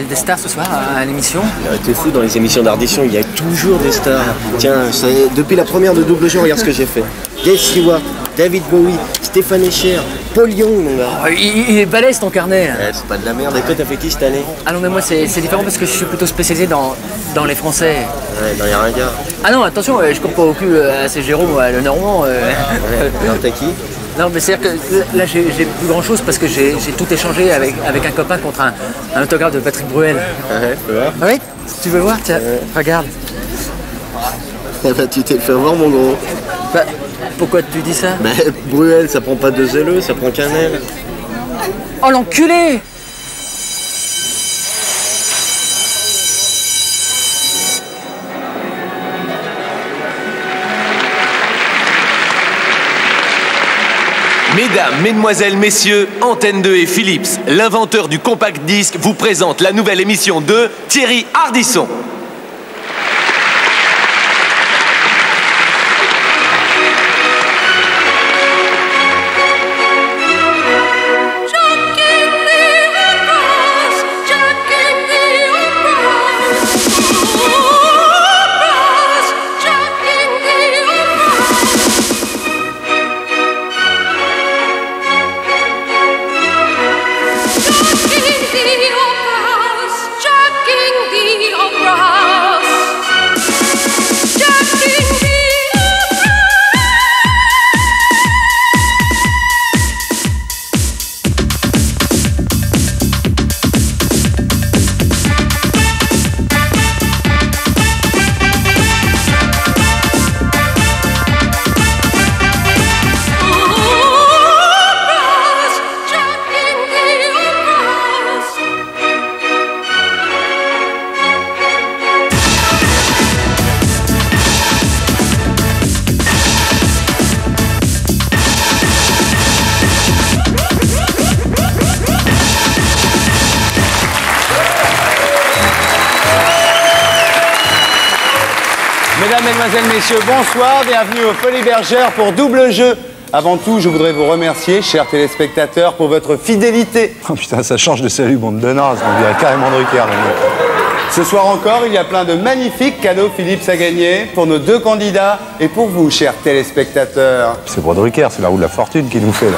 des stars ce soir à l'émission? T'es fou, dans les émissions d'Ardisson, il y a toujours des stars. Tiens, depuis la première de Double Jeu, regarde ce que j'ai fait. Dave Stewart, David Bowie, Stéphane Echer, Paul Young, mon gars. Oh, il est balèze ton carnet là. C'est pas de la merde. Et toi, t'as fait qui cette année? Ah non mais moi c'est différent parce que je suis plutôt spécialisé dans les Français. Ouais, dans les ringards. Ah non attention, je cours pas au cul à ces Jérôme, le Normand. Ouais. Alors t'as qui? Non mais c'est-à-dire que là j'ai plus grand chose parce que j'ai tout échangé avec un copain contre un autographe de Patrick Bruel. Ouais, tu veux voir? Ah oui? Si tu veux voir, tiens, regarde. Eh bah, tu t'es fait voir, mon gros. Bah, pourquoi tu dis ça? Bah, Bruel, ça prend pas deux ailes, ça prend qu'un aile. Oh l'enculé! Mesdames, Mesdemoiselles, Messieurs, Antenne 2 et Philips, l'inventeur du compact disque, vous présente la nouvelle émission de Thierry Ardisson. Mesdames, Mesdemoiselles, Messieurs, bonsoir, bienvenue au Folies Bergère pour Double Jeu. Avant tout, je voudrais vous remercier, chers téléspectateurs, pour votre fidélité. Oh putain, ça change de salut, bande de nazes, on dirait carrément Drucker. Ce soir encore, il y a plein de magnifiques cadeaux Philips à gagner pour nos deux candidats et pour vous, chers téléspectateurs. C'est pour Drucker, c'est la roue de la fortune qui nous fait là.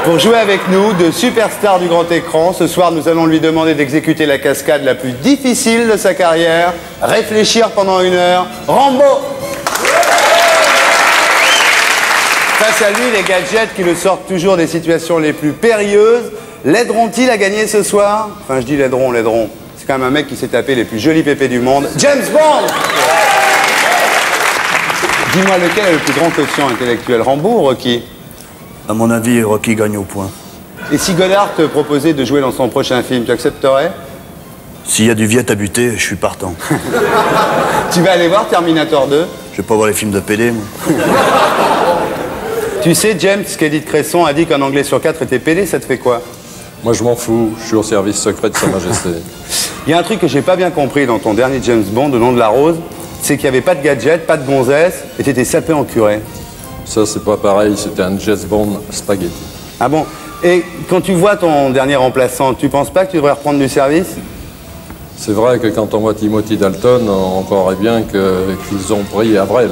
Pour jouer avec nous, de superstars du grand écran, ce soir nous allons lui demander d'exécuter la cascade la plus difficile de sa carrière, réfléchir pendant 1 heure. Rambo! Face à lui, les gadgets qui le sortent toujours des situations les plus périlleuses, l'aideront-ils à gagner ce soir? Enfin, je dis l'aideront. C'est quand même un mec qui s'est tapé les plus jolis pépés du monde. James Bond! Dis-moi, lequel est le plus grand quotient intellectuel, Rambo ou Rocky? À mon avis, Rocky gagne au point. Et si Godard te proposait de jouer dans son prochain film, tu accepterais? S'il y a du viet à buter, je suis partant. Tu vas aller voir Terminator 2? Je vais pas voir les films de PD, moi. Tu sais, James, qu'Edith Cresson a dit qu'un Anglais sur 4 était PD, ça te fait quoi? Moi, je m'en fous. Je suis au service secret de Sa Majesté. Il y a un truc que j'ai pas bien compris dans ton dernier James Bond, au nom de la rose, c'est qu'il n'y avait pas de gadget, pas de gonzesse, et t'étais sapé en curé. Ça, c'est pas pareil. C'était un James Bond spaghetti. Ah bon? Et quand tu vois ton dernier remplaçant, tu penses pas que tu devrais reprendre du service? C'est vrai que quand on voit Timothy Dalton, on croirait bien qu'ils ont pris Avril.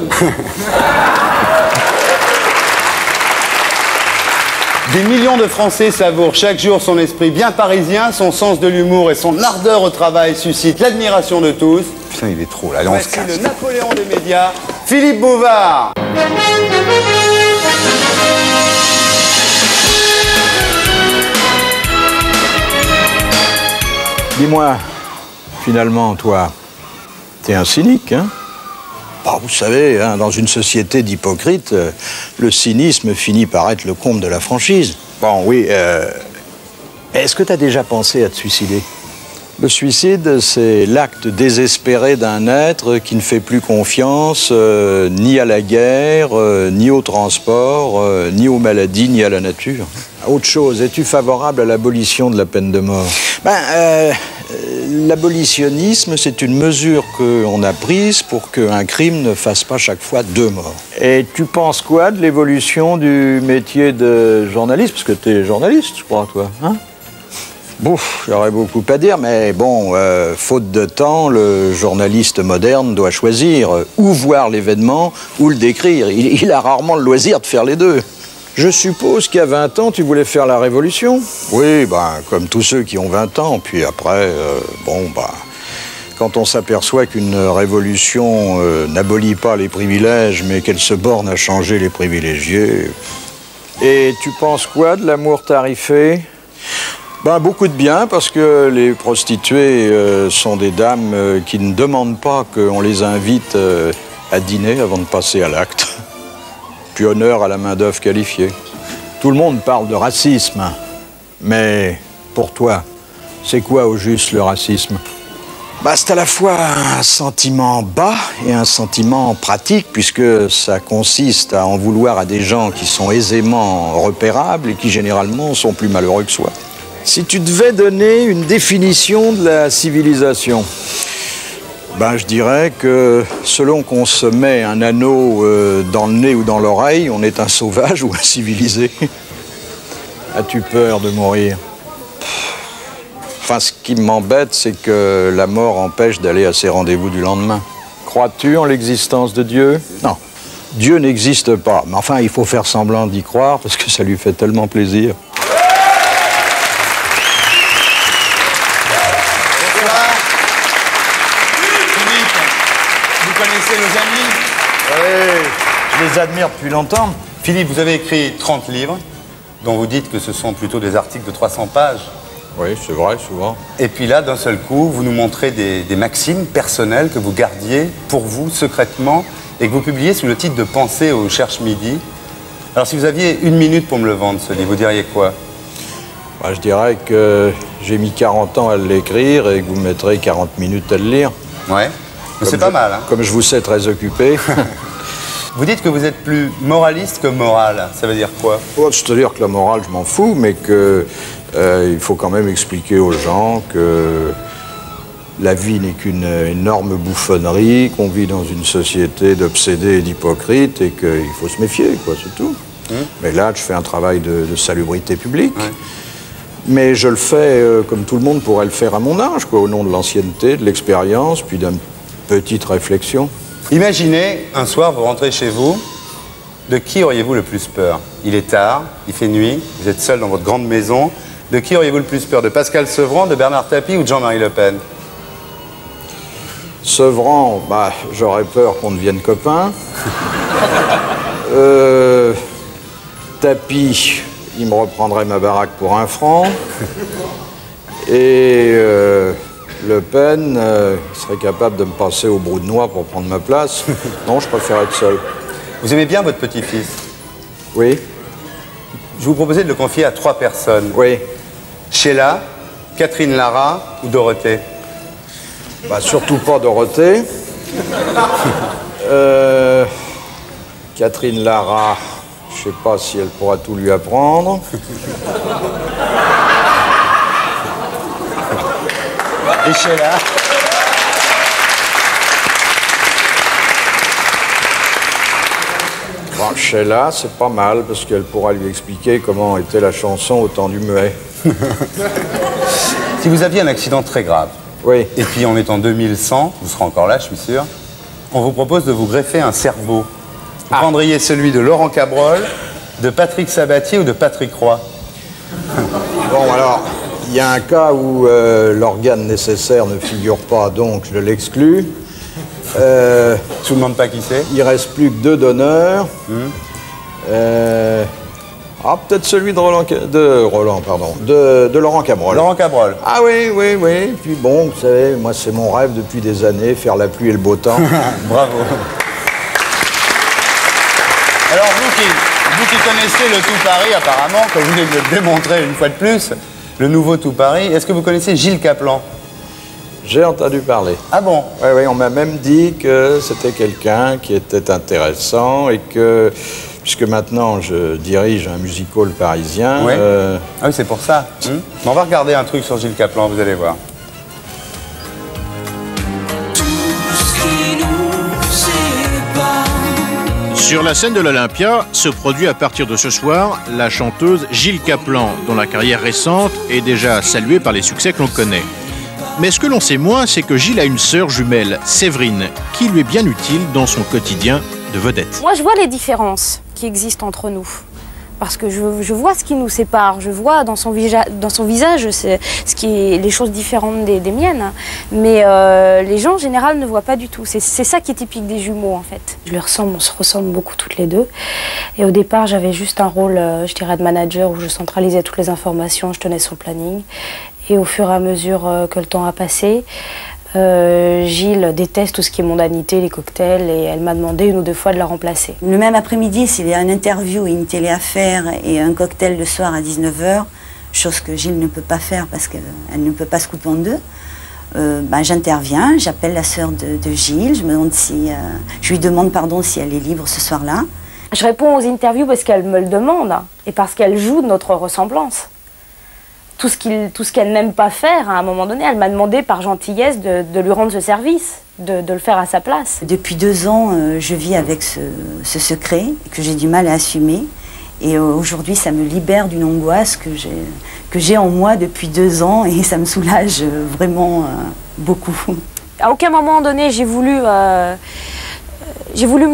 Des millions de Français savourent chaque jour son esprit bien parisien, son sens de l'humour et son ardeur au travail suscitent l'admiration de tous. Putain, il est trop là, allez, on se Voici casse. le Napoléon des médias, Philippe Bouvard. Dis-moi, finalement, toi, t'es un cynique, hein? Bah, vous savez, hein, dans une société d'hypocrites, le cynisme finit par être le comble de la franchise. Bon, oui, est-ce que t'as déjà pensé à te suicider? Le suicide, c'est l'acte désespéré d'un être qui ne fait plus confiance ni à la guerre, ni au transport, ni aux maladies, ni à la nature. Autre chose, es-tu favorable à l'abolition de la peine de mort? L'abolitionnisme, c'est une mesure qu'on a prise pour qu'un crime ne fasse pas chaque fois 2 morts. Et tu penses quoi de l'évolution du métier de journaliste? Parce que tu es journaliste, je crois, toi, hein? Bouf, il y aurait beaucoup à dire, mais bon, faute de temps, le journaliste moderne doit choisir ou voir l'événement ou le décrire. Il a rarement le loisir de faire les deux. Je suppose qu'il y a 20 ans, tu voulais faire la révolution? Oui, ben, comme tous ceux qui ont 20 ans. Puis après, quand on s'aperçoit qu'une révolution n'abolit pas les privilèges, mais qu'elle se borne à changer les privilégiés... Et tu penses quoi de l'amour tarifé? Ben, beaucoup de bien, parce que les prostituées sont des dames qui ne demandent pas qu'on les invite à dîner avant de passer à l'acte. Puis honneur à la main-d'œuvre qualifiée. Tout le monde parle de racisme, mais pour toi, c'est quoi au juste le racisme? Bah, c'est à la fois un sentiment bas et un sentiment pratique, puisque ça consiste à en vouloir à des gens qui sont aisément repérables et qui généralement sont plus malheureux que soi. Si tu devais donner une définition de la civilisation, ben, je dirais que selon qu'on se met un anneau dans le nez ou dans l'oreille, on est un sauvage ou un civilisé. As-tu peur de mourir? Enfin, ce qui m'embête, c'est que la mort empêche d'aller à ses rendez-vous du lendemain. Crois-tu en l'existence de Dieu? Non. Dieu n'existe pas. Mais enfin, il faut faire semblant d'y croire parce que ça lui fait tellement plaisir. Philippe, vous connaissez nos amis? Oui, je les admire depuis longtemps. Philippe, vous avez écrit 30 livres, dont vous dites que ce sont plutôt des articles de 300 pages. Oui, c'est vrai, souvent. Et puis là, d'un seul coup, vous nous montrez des maximes personnelles que vous gardiez pour vous, secrètement, et que vous publiez sous le titre de Pensée au Cherche Midi. Alors, si vous aviez 1 minute pour me le vendre, ce livre, vous diriez quoi? Bah, je dirais que j'ai mis 40 ans à l'écrire et que vous mettrez 40 minutes à le lire. Ouais, mais c'est pas mal, hein? Comme je vous sais très occupé. Vous dites que vous êtes plus moraliste que moral. Ça veut dire quoi? Oh, c'est-à-dire que la morale, je m'en fous, mais que il faut quand même expliquer aux gens que la vie n'est qu'une énorme bouffonnerie, qu'on vit dans une société d'obsédés et d'hypocrites et qu'il faut se méfier, quoi, c'est tout. Mais là, je fais un travail de salubrité publique. Ouais. Mais je le fais comme tout le monde pourrait le faire à mon âge, quoi, au nom de l'ancienneté, de l'expérience, puis d'une petite réflexion. Imaginez, un soir, vous rentrez chez vous. De qui auriez-vous le plus peur? Il est tard, il fait nuit, vous êtes seul dans votre grande maison. De qui auriez-vous le plus peur? De Pascal Sevran, de Bernard Tapie ou de Jean-Marie Le Pen? Sevran, bah, j'aurais peur qu'on devienne copains. Tapie, il me reprendrait ma baraque pour 1 franc. Et Le Pen, il serait capable de me passer au brou de noix pour prendre ma place. Non, je préfère être seul. Vous aimez bien votre petit-fils? Oui. Je vous proposais de le confier à 3 personnes. Oui. Sheila, Catherine Lara ou Dorothée? Bah, surtout pas Dorothée. Catherine Lara, je sais pas si elle pourra tout lui apprendre. Et Sheila? Bon, Sheila, c'est pas mal, parce qu'elle pourra lui expliquer comment était la chanson au temps du muet. Si vous aviez un accident très grave, oui. Et puis on est en 2100, vous serez encore là, je suis sûr, on vous propose de vous greffer un cerveau. Vous prendriez celui de Laurent Cabrol, de Patrick Sabatier ou de Patrick Roy? Bon, alors, il y a un cas où l'organe nécessaire ne figure pas, donc je l'exclus. Je vous demande pas qui c'est. Il reste plus que 2 donneurs. Peut-être celui de Laurent Cabrol. Laurent Cabrol. Ah oui, oui, oui. Puis bon, vous savez, moi c'est mon rêve depuis des années, faire la pluie et le beau temps. Bravo. Alors vous qui connaissez le Tout Paris apparemment, comme vous venez de le démontrer une fois de plus, le nouveau Tout Paris, est-ce que vous connaissez Gilles Caplan? J'ai entendu parler. Ah bon? Oui, oui, on m'a même dit que c'était quelqu'un qui était intéressant et que, puisque maintenant je dirige un musical parisien... Oui, ah oui, c'est pour ça. On va regarder un truc sur Gilles Caplan, vous allez voir. Tout ce qui nous sépare, Sur la scène de l'Olympia se produit à partir de ce soir la chanteuse Gilles Caplan, dont la carrière récente est déjà saluée par les succès que l'on connaît. Mais ce que l'on sait moins, c'est que Gilles a une sœur jumelle, Séverine, qui lui est bien utile dans son quotidien de vedette. Moi, je vois les différences qui existent entre nous. Parce que je vois ce qui nous sépare, je vois dans son visage les choses différentes des miennes. Mais les gens en général ne voient pas du tout. C'est ça qui est typique des jumeaux en fait. Je les ressemble, on se ressemble beaucoup toutes les deux. Et au départ j'avais juste un rôle, je dirais, de manager où je centralisais toutes les informations, je tenais son planning. Et au fur et à mesure que le temps a passé, Gilles déteste tout ce qui est mondanité, les cocktails, et elle m'a demandé 1 ou 2 fois de la remplacer. Le même après-midi, s'il y a une interview et une télé à faire et un cocktail le soir à 19h, chose que Gilles ne peut pas faire parce qu'elle ne peut pas se couper en deux, j'interviens, j'appelle la sœur de Gilles, je lui demande pardon si elle est libre ce soir-là. Je réponds aux interviews parce qu'elle me le demande et parce qu'elle joue de notre ressemblance. Tout ce qu'elle n'aime pas faire, à un moment donné, elle m'a demandé par gentillesse de lui rendre ce service, de le faire à sa place. Depuis 2 ans, je vis avec ce secret que j'ai du mal à assumer. Et aujourd'hui, ça me libère d'une angoisse que j'ai en moi depuis 2 ans et ça me soulage vraiment beaucoup. À aucun moment donné, j'ai voulu me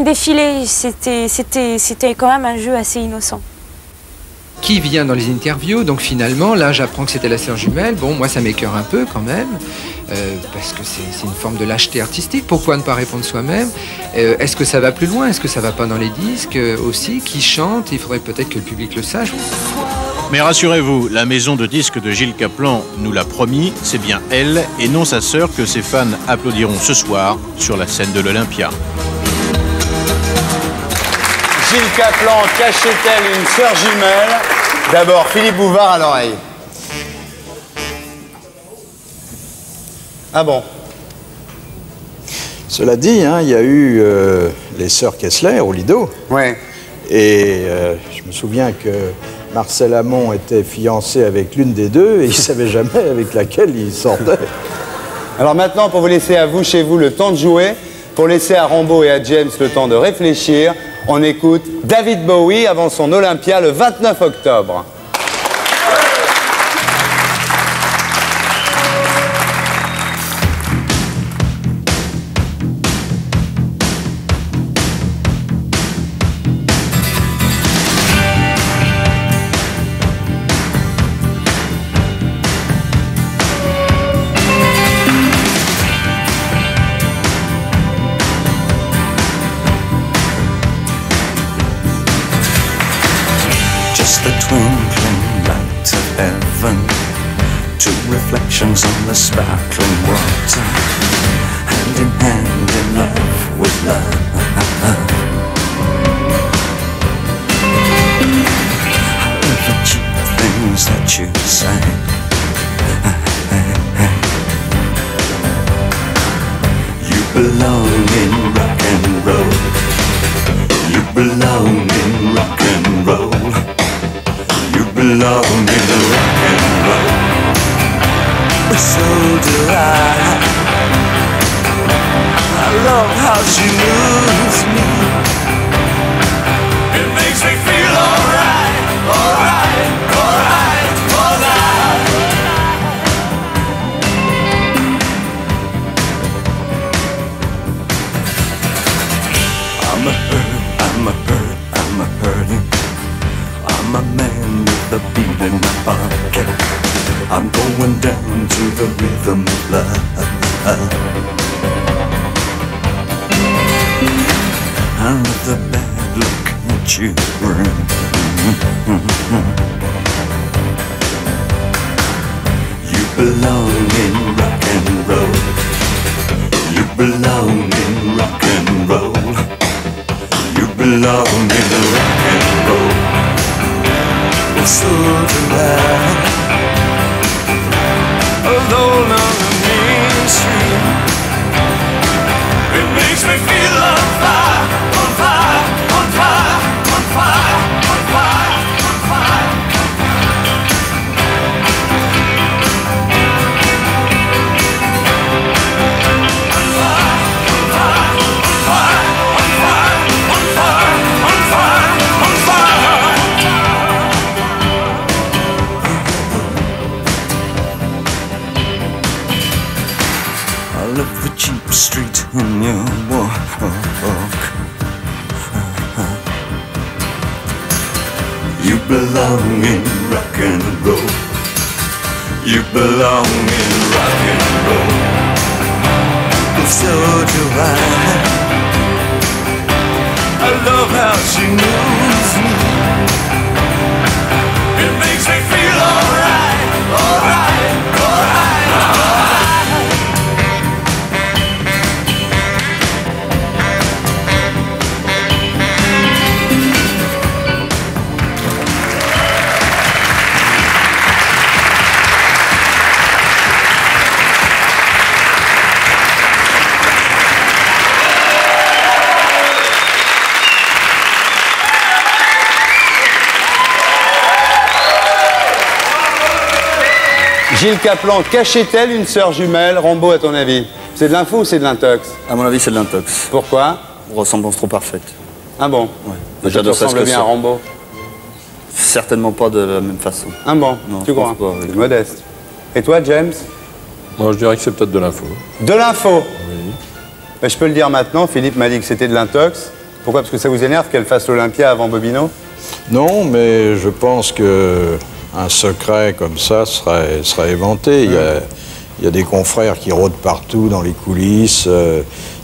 défiler. C'était quand même un jeu assez innocent. Qui vient dans les interviews, donc finalement, là j'apprends que c'était la sœur jumelle. Bon, moi ça m'écœure un peu quand même, parce que c'est une forme de lâcheté artistique. Pourquoi ne pas répondre soi-même? Est-ce que ça va plus loin? Est-ce que ça va pas dans les disques aussi? Qui chante? Il faudrait peut-être que le public le sache. Mais rassurez-vous, la maison de disques de Gilles Caplan nous l'a promis, c'est bien elle et non sa sœur que ses fans applaudiront ce soir sur la scène de l'Olympia. Gilles Caplan cachait-elle une sœur jumelle? D'abord, Philippe Bouvard à l'oreille. Ah bon? Cela dit, il y a eu les sœurs Kessler au Lido. Ouais. Et je me souviens que Marcel Amont était fiancé avec l'une des deux et il ne savait jamais avec laquelle il sortait. Alors maintenant, pour vous laisser à vous, chez vous, le temps de jouer, pour laisser à Rambo et à James le temps de réfléchir, on écoute David Bowie avant son Olympia le 29 octobre. The twinkling light of heaven, 2 reflections on the sparkling water, hand in hand in love with love. However cheap things that you say, you belong in rock and roll. You belong in rock and roll. Belong in the rock and roll. So do I love how she moves me. It makes me feel alright, alright, alright, alright. I'm a hurting. I'm a man with a beat in my pocket. I'm going down to the rhythm of love. I love the bad look that you bring. You belong in rock and roll. You belong in rock and roll. You belong in rock and roll. So do I. Alone on the main street, it makes me feel on fire, on fire, on fire, on fire, on fire, on fire. On fire, on fire, on fire, on fire, on fire. belong in rock and roll. You belong in rock and roll. So do I love how she moves me. It makes me feel alright, alright, alright, alright. Gilles Caplan cachait-elle une sœur jumelle? Rambo, à ton avis? C'est de l'info ou c'est de l'intox? À mon avis, c'est de l'intox. Pourquoi? Ressemblance trop parfaite. Ah bon? Ouais. Déjà, tu ressembles bien à Rambo? Certainement pas de la même façon. Ah bon? Non, tu crois? pas, oui. C'est modeste. Et toi, James? Moi, je dirais que c'est peut-être de l'info. De l'info? Oui. Ben, je peux le dire maintenant, Philippe m'a dit que c'était de l'intox. Pourquoi? Parce que ça vous énerve qu'elle fasse l'Olympia avant Bobino? Non, mais je pense que un secret comme ça serait éventé. Il y a des confrères qui rôdent partout dans les coulisses,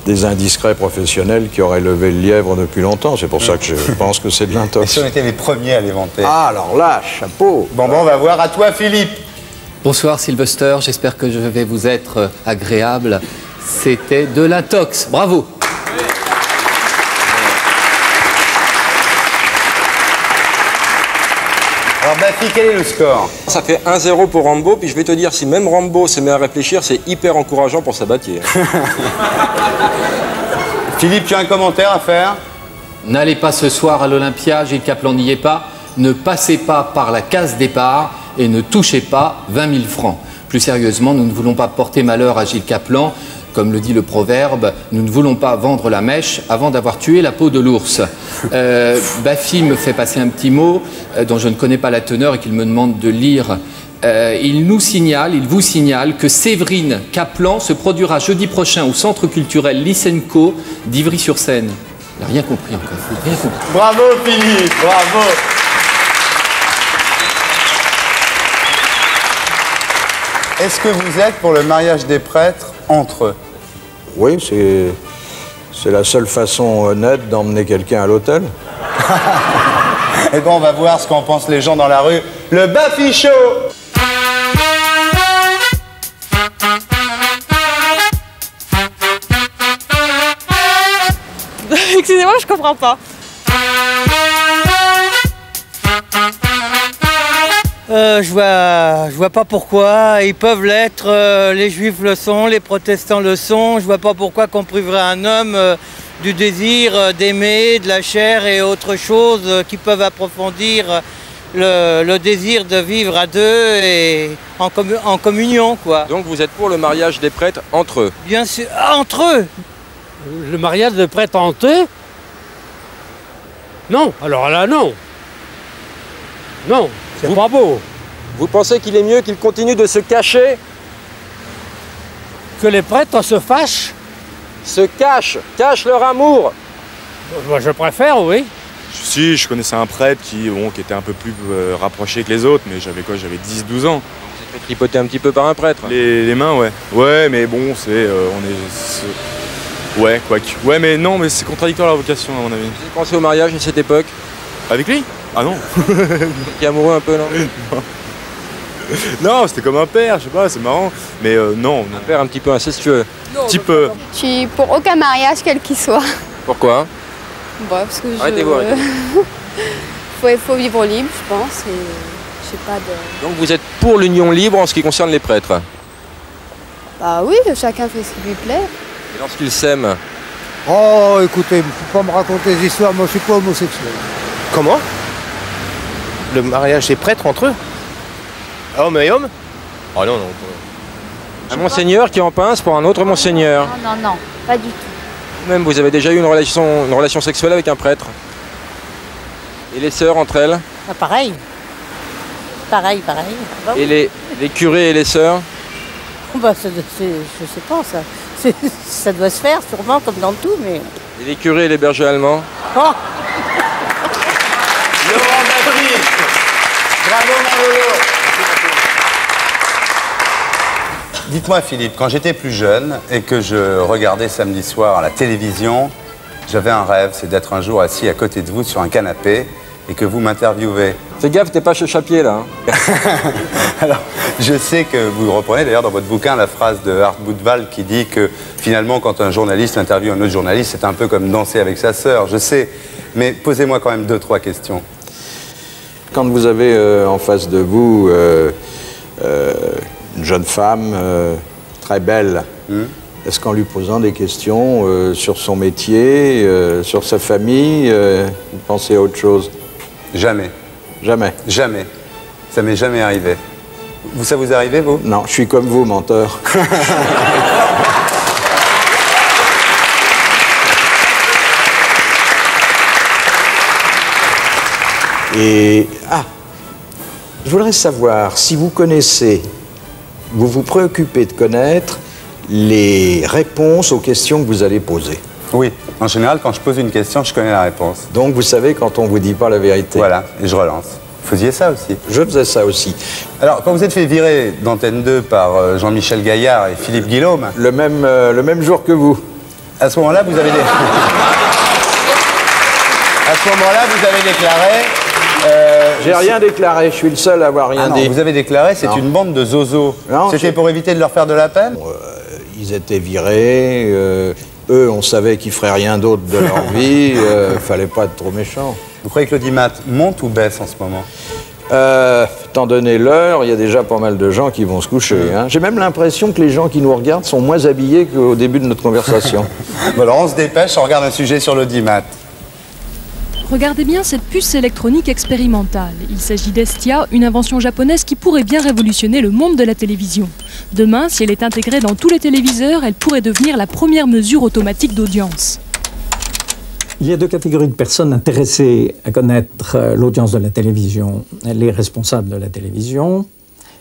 des indiscrets professionnels qui auraient levé le lièvre depuis longtemps. C'est pour ça que je pense que c'est de l'intox. Et si on était les premiers à l'éventer? Ah, alors là, chapeau. Bon, on va voir. À toi, Philippe. Bonsoir Sylvester, j'espère que je vais vous être agréable. C'était de l'intox, bravo. Alors, Bafi, quel est le score? Ça fait 1-0 pour Rambo, puis je vais te dire, si même Rambo se met à réfléchir, c'est hyper encourageant pour Sabatier. Philippe, tu as un commentaire à faire? N'allez pas ce soir à l'Olympia, Gilles Caplan n'y est pas. Ne passez pas par la case départ et ne touchez pas 20 000 francs. Plus sérieusement, nous ne voulons pas porter malheur à Gilles Caplan. Comme le dit le proverbe, nous ne voulons pas vendre la mèche avant d'avoir tué la peau de l'ours. Bafi me fait passer un petit mot dont je ne connais pas la teneur et qu'il me demande de lire. Il vous signale que Séverine Caplan se produira jeudi prochain au Centre culturel Lysenko d'Ivry-sur-Seine. Il n'a rien compris encore. Rien compris. Bravo Philippe, bravo. Est-ce que vous êtes pour le mariage des prêtres entre eux? Oui, c'est la seule façon honnête d'emmener quelqu'un à l'hôtel. Eh bien, on va voir ce qu'en pensent les gens dans la rue. Le Bafi Show. Excusez-moi, je comprends pas. Je vois pas pourquoi. Ils peuvent l'être, les juifs le sont, les protestants le sont. Je vois pas pourquoi qu'on priverait un homme du désir d'aimer, de la chair et autre chose qui peuvent approfondir le désir de vivre à deux et en communion, quoi. Donc vous êtes pour le mariage des prêtres entre eux? Bien sûr, entre eux. Le mariage des prêtres entre eux? Non, alors là, non. Non, c'est pas beau. Vous pensez qu'il est mieux qu'ils continuent de se cacher? Que les prêtres se fâchent? Se cachent leur amour. Moi, je préfère, oui. Si, je connaissais un prêtre qui était un peu plus rapproché que les autres, mais j'avais 10-12 ans. Vous êtes fait tripoter un petit peu par un prêtre? Les mains, ouais. Ouais, mais bon, ouais, quoique. Ouais, mais non, mais c'est contradictoire la vocation, à mon avis. Vous pensez au mariage à cette époque? Avec lui? Ah non. Qui est amoureux un peu, non? Non, c'était comme un père, je sais pas, c'est marrant. Mais non. Un père un petit peu incestueux? Un petit peu. Je suis pour aucun mariage, quel qu'il soit. Pourquoi? Bah, parce que arrêtez-vous. faut vivre libre, je pense, et je sais pas de... Donc vous êtes pour l'union libre en ce qui concerne les prêtres? Bah oui, chacun fait ce qui lui plaît. Et lorsqu'ils s'aiment? Oh, écoutez, faut pas me raconter des histoires, moi je suis pas homosexuel. Comment? Le mariage des prêtres entre eux? Homme et homme? Oh non, non. Un monseigneur qui en pince pour un autre monseigneur? Non, non, pas du tout. Même vous avez déjà eu une relation sexuelle avec un prêtre? Et les sœurs entre elles? Ah, pareil. Pareil. Et les curés et les sœurs? Bah, je sais pas, ça doit se faire sûrement comme dans tout, mais... Et les curés et les bergers allemands? Oh Laurent Bafi. mon Lolo. Dites-moi, Philippe, quand j'étais plus jeune et que je regardais samedi soir à la télévision, j'avais un rêve, c'est d'être un jour assis à côté de vous sur un canapé et que vous m'interviewez. Fais gaffe, t'es pas chez Chapier, là. Hein. Alors, je sais que vous reprenez d'ailleurs dans votre bouquin la phrase de Art Boudval qui dit que finalement, quand un journaliste interviewe un autre journaliste, c'est un peu comme danser avec sa sœur. Je sais, mais posez-moi quand même 2-3 questions. Quand vous avez en face de vous une jeune femme très belle, est-ce qu'en lui posant des questions sur son métier, sur sa famille, vous pensez à autre chose? Jamais. Jamais? Jamais. Ça m'est jamais arrivé. Ça vous est arrivé, vous? Non, je suis comme vous, menteur. Et... Ah, je voudrais savoir si vous connaissez, vous vous préoccupez de connaître les réponses aux questions que vous allez poser. Oui, en général, quand je pose une question, je connais la réponse. Donc vous savez quand on vous dit pas la vérité. Voilà, et je relance. Vous faisiez ça aussi? Je faisais ça aussi. Alors, quand vous êtes fait virer d'Antenne 2 par Jean-Michel Gaillard et Philippe Guillaume... Le même jour que vous. À ce moment-là, vous avez... À ce moment-là, vous avez déclaré... J'ai rien déclaré, je suis le seul à avoir rien dit. Vous avez déclaré, c'est une bande de zozos. C'était pour éviter de leur faire de la peine? Ils étaient virés, eux, on savait qu'ils feraient rien d'autre de leur vie, fallait pas être trop méchant. Vous croyez que l'audimat monte ou baisse en ce moment? Étant donné l'heure, il y a déjà pas mal de gens qui vont se coucher. Hein. J'ai même l'impression que les gens qui nous regardent sont moins habillés qu'au début de notre conversation. Bon, alors on se dépêche, on regarde un sujet sur l'audimat. Regardez bien cette puce électronique expérimentale. Il s'agit d'Estia, une invention japonaise qui pourrait bien révolutionner le monde de la télévision. Demain, si elle est intégrée dans tous les téléviseurs, elle pourrait devenir la première mesure automatique d'audience. Il y a deux catégories de personnes intéressées à connaître l'audience de la télévision. Les responsables de la télévision,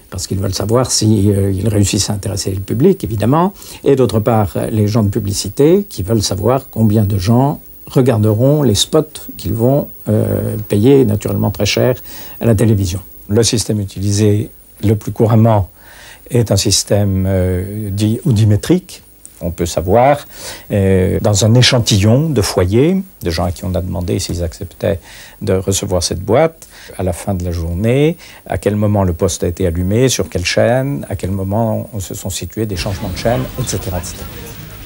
parce qu'ils veulent savoir s'ils réussissent à intéresser le public, évidemment. Et d'autre part, les gens de publicité qui veulent savoir combien de gens regarderont les spots qu'ils vont payer naturellement très cher à la télévision. Le système utilisé le plus couramment est un système dit audimétrique. On peut savoir dans un échantillon de foyers, de gens à qui on a demandé s'ils acceptaient de recevoir cette boîte, à la fin de la journée, à quel moment le poste a été allumé, sur quelle chaîne, à quel moment se sont situés des changements de chaîne, etc. etc.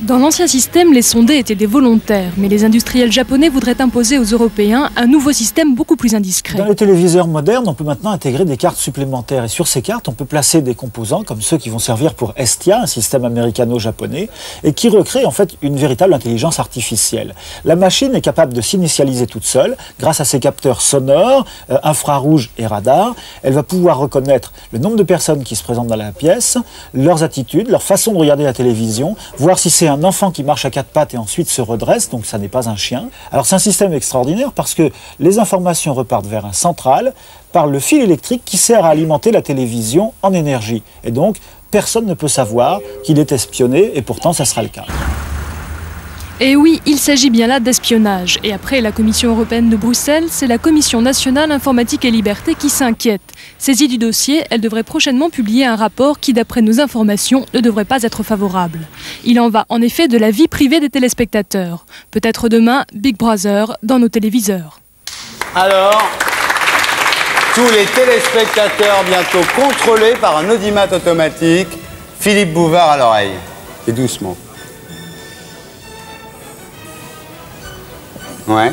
Dans l'ancien système, les sondés étaient des volontaires, mais les industriels japonais voudraient imposer aux Européens un nouveau système beaucoup plus indiscret. Dans les téléviseurs modernes, on peut maintenant intégrer des cartes supplémentaires. Et sur ces cartes, on peut placer des composants comme ceux qui vont servir pour Estia, un système américano-japonais, et qui recrée en fait une véritable intelligence artificielle. La machine est capable de s'initialiser toute seule, grâce à ses capteurs sonores, infrarouges et radars. Elle va pouvoir reconnaître le nombre de personnes qui se présentent dans la pièce, leurs attitudes, leur façon de regarder la télévision, voir si c'est un enfant qui marche à quatre pattes et ensuite se redresse, donc ça n'est pas un chien. Alors c'est un système extraordinaire parce que les informations repartent vers un central par le fil électrique qui sert à alimenter la télévision en énergie. Et donc personne ne peut savoir qu'il est espionné et pourtant ça sera le cas. Et oui, il s'agit bien là d'espionnage. Et après la Commission européenne de Bruxelles, c'est la Commission nationale informatique et liberté qui s'inquiète. Saisie du dossier, elle devrait prochainement publier un rapport qui, d'après nos informations, ne devrait pas être favorable. Il en va en effet de la vie privée des téléspectateurs. Peut-être demain, Big Brother dans nos téléviseurs. Alors, tous les téléspectateurs bientôt contrôlés par un audimat automatique. Philippe Bouvard à l'oreille. Et doucement. Ouais.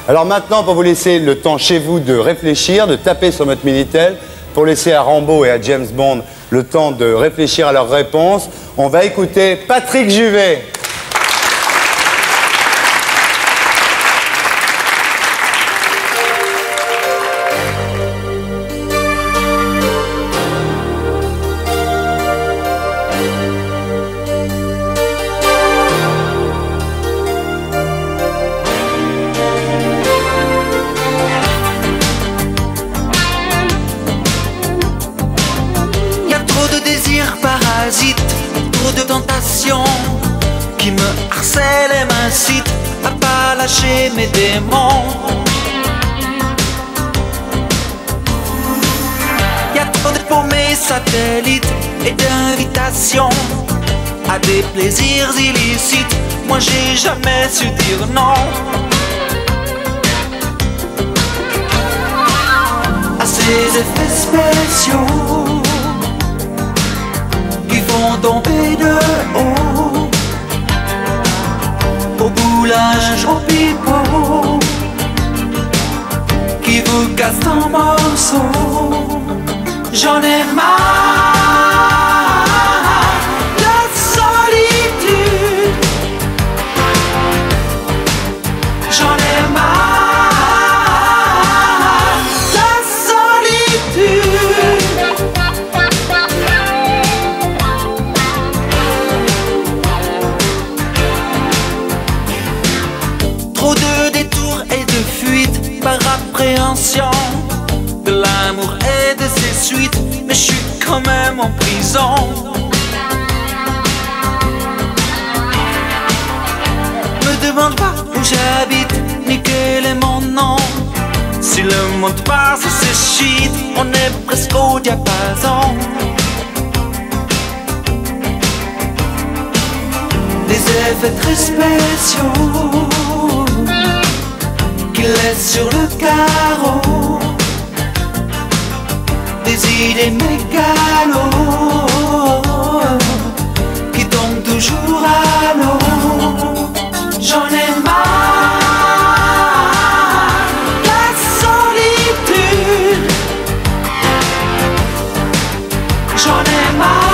Alors maintenant, pour vous laisser le temps chez vous de réfléchir, de taper sur votre Minitel, pour laisser à Rambo et à James Bond le temps de réfléchir à leurs réponses, on va écouter Patrick Juvet. Trop de tentations qui me harcèlent et m'incitent à pas lâcher mes démons. satellites et d'invitations à des plaisirs illicites. Moi j'ai jamais su dire non à ces effets spéciaux qui font tomber de haut au boulage, au pipeau, qui vous casse en morceaux. J'en ai marre de la solitude. J'en ai marre de la solitude. Trop de détours et de fuites par appréhension de l'amour et de ses suites, mais je suis quand même en prison. Me demande pas où j'habite, ni quel est mon nom. Si le monde passe, c'est shit, on est presque au diapason. Des effets très spéciaux qui laissent sur le carreau des idées mégalos qui tombent toujours à l'eau. J'en ai marre de la solitude. J'en ai marre.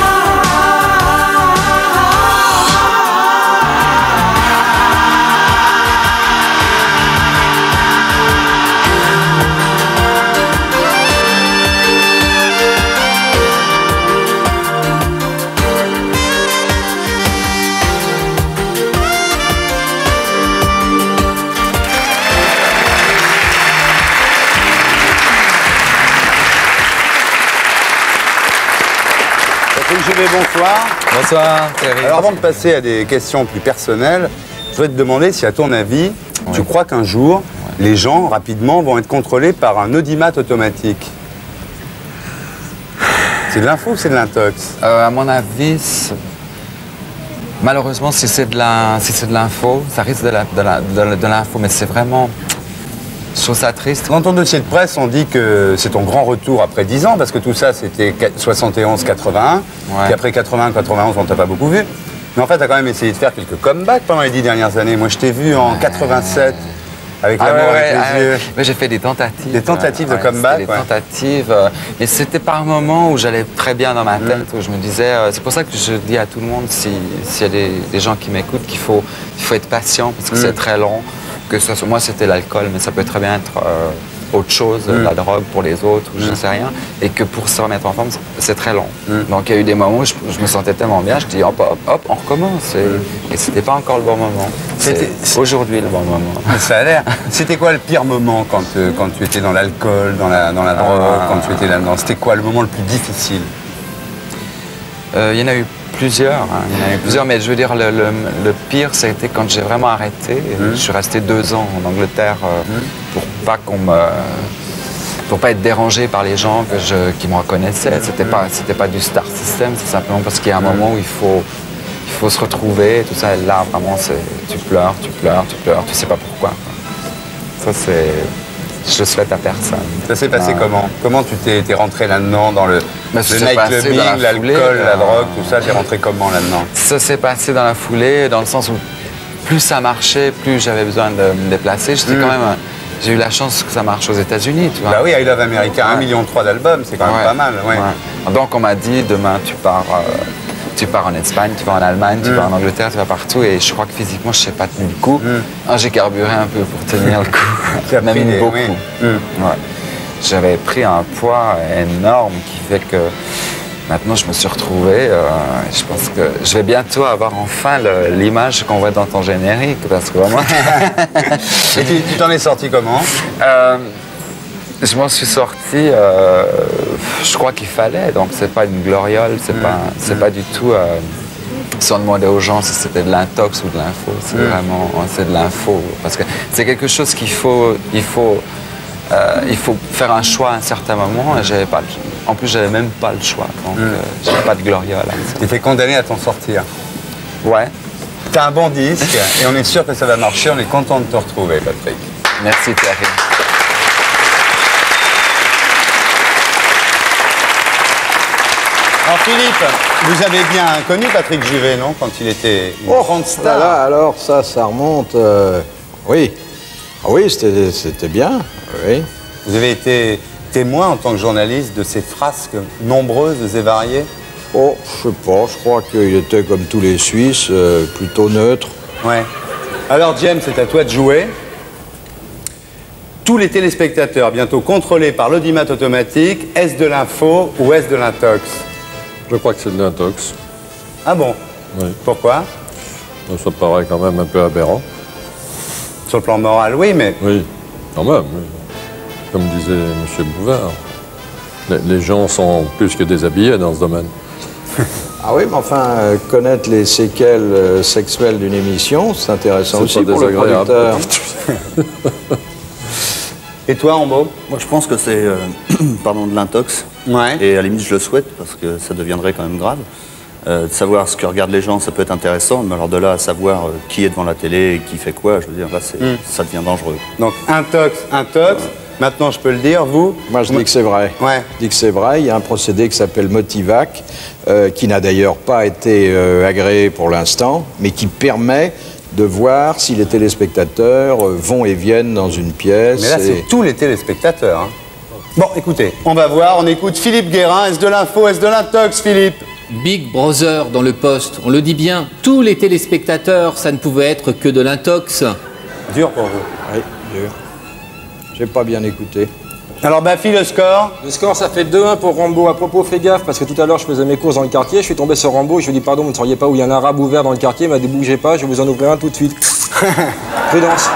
Bonsoir. Bonsoir, Thierry. Alors avant de passer à des questions plus personnelles, je voudrais te demander si à ton avis, tu crois qu'un jour, les gens, rapidement, vont être contrôlés par un audimat automatique? C'est de l'info ou c'est de l'intox? À mon avis, malheureusement, si c'est de l'info, ça risque de l'info, mais c'est vraiment... Je trouve ça triste. Dans ton dossier de presse, on dit que c'est ton grand retour après 10 ans, parce que tout ça, c'était 71-81. Puis après 80-91, on t'a pas beaucoup vu. Mais en fait, tu as quand même essayé de faire quelques comebacks pendant les 10 dernières années. Moi, je t'ai vu en 87, avec L'amour avec les yeux. Mais j'ai fait des tentatives. Des tentatives de comeback, des tentatives. Mais c'était par moments où j'allais très bien dans ma tête, où je me disais... c'est pour ça que je dis à tout le monde, s'il y a des gens qui m'écoutent, qu'il faut être patient, parce que c'est très long. Que ce soit, moi, c'était l'alcool, mais ça peut très bien être autre chose, la drogue pour les autres, ou je ne sais rien. Et que pour se remettre en forme, c'est très long. Donc, il y a eu des moments où je me sentais tellement bien, je dis hop, hop, hop, on recommence. Et c'était pas encore le bon moment. C'est aujourd'hui le bon moment. Ça a l'air. C'était quoi le pire moment quand tu étais dans l'alcool, dans la drogue, quand tu étais là-dedans? C'était quoi le moment le plus difficile? Il y en a eu plusieurs, mais je veux dire, le pire, c'était quand j'ai vraiment arrêté. Je suis resté 2 ans en Angleterre pour pas être dérangé par les gens qui me reconnaissaient. C'était pas du star system, c'est simplement parce qu'il y a un moment où il faut se retrouver, tout ça. Et là, vraiment, tu pleures, tu sais pas pourquoi. Ça, c'est... Je le souhaite à personne. Ça s'est passé comment? Comment tu t'es rentré là-dedans, dans le nightclubbing, l'alcool, la drogue, tout ça? T'es rentré comment là-dedans? Ça s'est passé dans la foulée, dans le sens où plus ça marchait, plus j'avais besoin de me déplacer. J'ai eu la chance que ça marche aux États-Unis, tu vois. Bah oui, I Love America, 1,3 million d'albums, c'est quand même pas mal. Donc on m'a dit, demain tu pars en Espagne, tu vas en Allemagne, tu vas en Angleterre, tu vas partout. Et je crois que physiquement, je ne sais pas tenir le coup. J'ai carburé un peu pour tenir le coup. Même beaucoup. J'avais pris un poids énorme qui fait que maintenant, je me suis retrouvé. Je pense que je vais bientôt avoir enfin l'image qu'on voit dans ton générique. Parce que vraiment... Et tu t'en es sorti comment? Je m'en suis sorti, je crois qu'il fallait, donc c'est pas une gloriole, c'est pas du tout, si on demandait aux gens si c'était de l'intox ou de l'info, c'est vraiment, c'est de l'info, parce que c'est quelque chose qu'il faut il faut faire un choix à un certain moment. Et j'avais pas en plus, j'avais même pas le choix. Donc, j'avais pas de Gloria là. Tu étais condamné à t'en sortir. Ouais. T'as un bon disque et on est sûr que ça va marcher. On est content de te retrouver, Patrick. Merci, Thierry. Alors Philippe, vous avez bien connu Patrick Juvet, non? Quand il était une grande star. Là, alors ça remonte... oui. Ah oui, c'était bien, oui. Vous avez été témoin en tant que journaliste de ces frasques nombreuses et variées? Oh, je sais pas, je crois qu'il était comme tous les Suisses, plutôt neutre. Ouais. Alors James, c'est à toi de jouer. Tous les téléspectateurs bientôt contrôlés par l'audimat automatique, est-ce de l'info ou est-ce de l'intox? Je crois que c'est de l'intox. Ah bon? Oui. Pourquoi? Ça paraît quand même un peu aberrant. Sur le plan moral, oui, mais... Oui, quand même, oui. Comme disait M. Bouvard, les gens sont plus que déshabillés dans ce domaine. Ah oui, mais enfin, connaître les séquelles sexuelles d'une émission, c'est intéressant aussi pour le producteur. Et toi, Rambo? Moi, je pense que c'est pardon, de l'intox. Ouais. Et à la limite, je le souhaite, parce que ça deviendrait quand même grave. De savoir ce que regardent les gens, ça peut être intéressant, mais alors de là à savoir qui est devant la télé et qui fait quoi, je veux dire, là, ça devient dangereux. Donc, intox. Maintenant, je peux le dire, vous? Moi, je dis que c'est vrai. Ouais. Je dis que c'est vrai. Il y a un procédé qui s'appelle Motivac, qui n'a d'ailleurs pas été agréé pour l'instant, mais qui permet de voir si les téléspectateurs vont et viennent dans une pièce. Mais là, c'est tous les téléspectateurs. Hein. Bon, écoutez, on va voir. On écoute Philippe Guérin. Est-ce de l'info, est-ce de l'intox, Philippe? Big Brother dans le poste, on le dit bien, tous les téléspectateurs, ça ne pouvait être que de l'intox. Dur pour vous? Oui, dur. J'ai pas bien écouté. Alors, Bafi, le score? Le score, ça fait 2-1 pour Rambo. À propos, fais gaffe, parce que tout à l'heure, je faisais mes courses dans le quartier, je suis tombé sur Rambo, je lui ai dit, pardon, vous ne sauriez pas où il y a un arabe ouvert dans le quartier, il m'a dit, bougez pas, je vais vous en ouvrir un tout de suite. Prudence.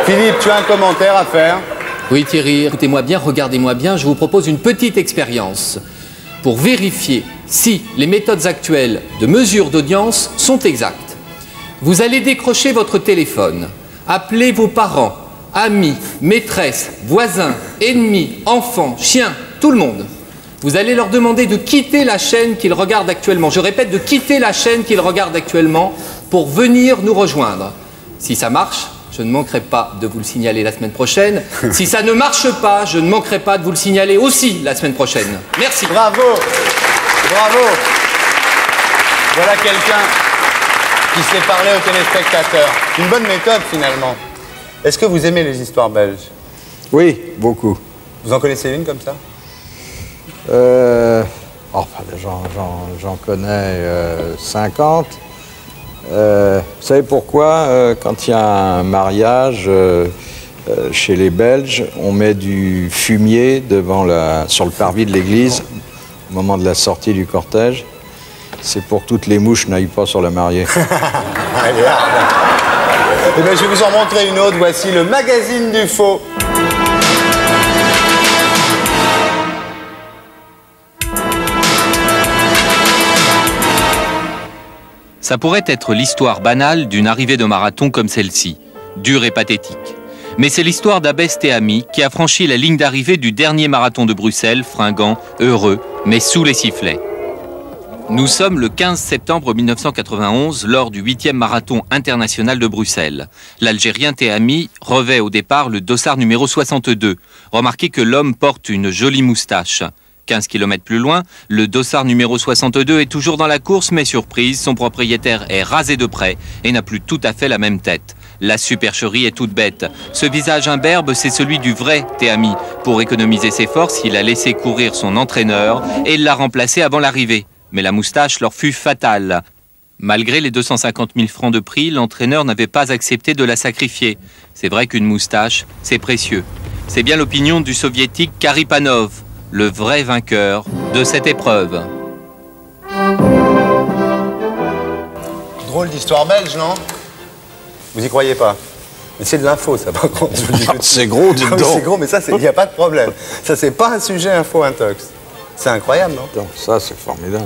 Philippe, tu as un commentaire à faire? Oui, Thierry, écoutez-moi bien, regardez-moi bien, je vous propose une petite expérience pour vérifier si les méthodes actuelles de mesure d'audience sont exactes. Vous allez décrocher votre téléphone, appeler vos parents, amis, maîtresses, voisins, ennemis, enfants, chiens, tout le monde. Vous allez leur demander de quitter la chaîne qu'ils regardent actuellement. Je répète, de quitter la chaîne qu'ils regardent actuellement pour venir nous rejoindre. Si ça marche, je ne manquerai pas de vous le signaler la semaine prochaine. Si ça ne marche pas, je ne manquerai pas de vous le signaler aussi la semaine prochaine. Merci. Bravo. Bravo. Voilà quelqu'un qui sait parler aux téléspectateurs. Une bonne méthode, finalement. Est-ce que vous aimez les histoires belges? Oui, beaucoup. Vous en connaissez une comme ça? J'en connais 50. Vous savez pourquoi, quand il y a un mariage chez les Belges, on met du fumier sur le parvis de l'église au moment de la sortie du cortège? C'est pour que toutes les mouches n'aillent pas sur la mariée. Allez, eh bien, je vais vous en montrer une autre. Voici le magazine du faux. Ça pourrait être l'histoire banale d'une arrivée de marathon comme celle-ci, dure et pathétique. Mais c'est l'histoire d'Abès Théami qui a franchi la ligne d'arrivée du dernier marathon de Bruxelles, fringant, heureux, mais sous les sifflets. Nous sommes le 15 septembre 1991 lors du 8e marathon international de Bruxelles. L'Algérien Théami revêt au départ le dossard numéro 62. Remarquez que l'homme porte une jolie moustache. 15 km plus loin, le dossard numéro 62 est toujours dans la course, mais surprise, son propriétaire est rasé de près et n'a plus tout à fait la même tête. La supercherie est toute bête. Ce visage imberbe, c'est celui du vrai Théami. Pour économiser ses forces, il a laissé courir son entraîneur et l'a remplacé avant l'arrivée. Mais la moustache leur fut fatale. Malgré les 250 000 francs de prix, l'entraîneur n'avait pas accepté de la sacrifier. C'est vrai qu'une moustache, c'est précieux. C'est bien l'opinion du soviétique Karipanov, le vrai vainqueur de cette épreuve. Drôle d'histoire belge, non? Vous y croyez pas? Mais c'est de l'info, ça, par contre. C'est gros, dis donc. C'est gros, mais ça, il n'y a pas de problème. Ça, c'est pas un sujet info-intox. C'est incroyable, non? Donc, ça, c'est formidable.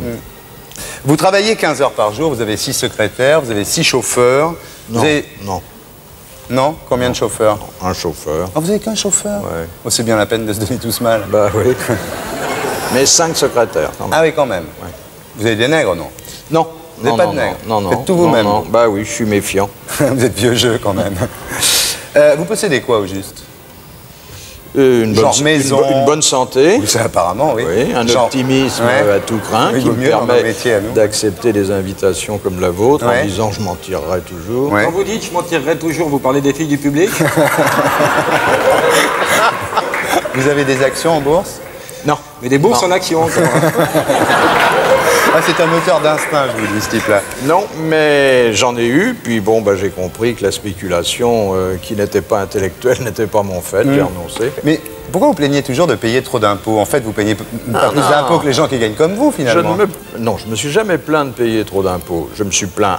Vous travaillez 15 heures par jour, vous avez 6 secrétaires, vous avez 6 chauffeurs. Non, vous avez... non. Non? Combien de chauffeurs? Un chauffeur. Ah, vous avez qu'un chauffeur? Ouais. Oh, c'est bien la peine de se donner tous mal. Bah oui. Mais 5 secrétaires, quand même. Ah oui, quand même. Ouais. Vous avez des nègres, non? Non. Vous n'avez pas de nègres? Non, non. Faites tout vous-même? Non. Bah oui, je suis méfiant. Vous êtes vieux jeu, quand même. Vous possédez quoi, au juste? Une bonne santé. Oui, ça, apparemment, oui. Oui, un optimisme à tout craint qui me permet d'accepter des invitations comme la vôtre en disant je m'en tirerai toujours. Quand vous dites je m'en tirerai toujours, vous parlez des filles du public? Vous avez des actions en bourse? Non. Mais des bourses en actions encore. Ah, c'est un moteur d'instinct, je vous dis, ce type-là. Non, mais j'en ai eu, puis bon, bah, j'ai compris que la spéculation qui n'était pas intellectuelle n'était pas mon fait, j'ai renoncé. Mais pourquoi vous plaignez toujours de payer trop d'impôts? En fait, vous payez pas plus d'impôts que les gens qui gagnent comme vous, finalement. Non, je me suis jamais plaint de payer trop d'impôts. Je me suis plaint,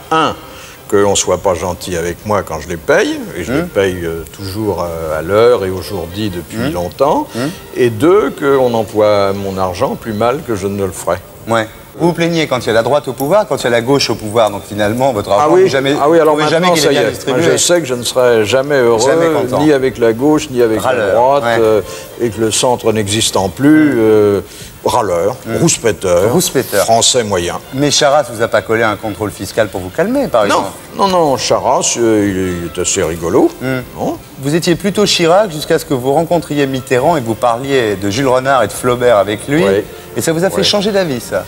qu'on ne soit pas gentil avec moi quand je les paye, et je les paye toujours à l'heure et au jour dit depuis longtemps, et 2, qu'on emploie mon argent plus mal que je ne le ferais. Ouais. Vous vous plaignez quand il y a la droite au pouvoir, quand il y a la gauche au pouvoir, donc finalement, votre argent n'est jamais, alors jamais qu'il est bien distribué. Moi, je sais que je ne serai jamais heureux, ni avec la gauche, ni avec la droite, et que le centre n'existant plus, râleur, rouspéteur, français moyen. Mais Charras vous a pas collé un contrôle fiscal pour vous calmer, par exemple? Non, Charras, il est assez rigolo. Non. Vous étiez plutôt Chirac jusqu'à ce que vous rencontriez Mitterrand et que vous parliez de Jules Renard et de Flaubert avec lui, et ça vous a fait changer d'avis, ça?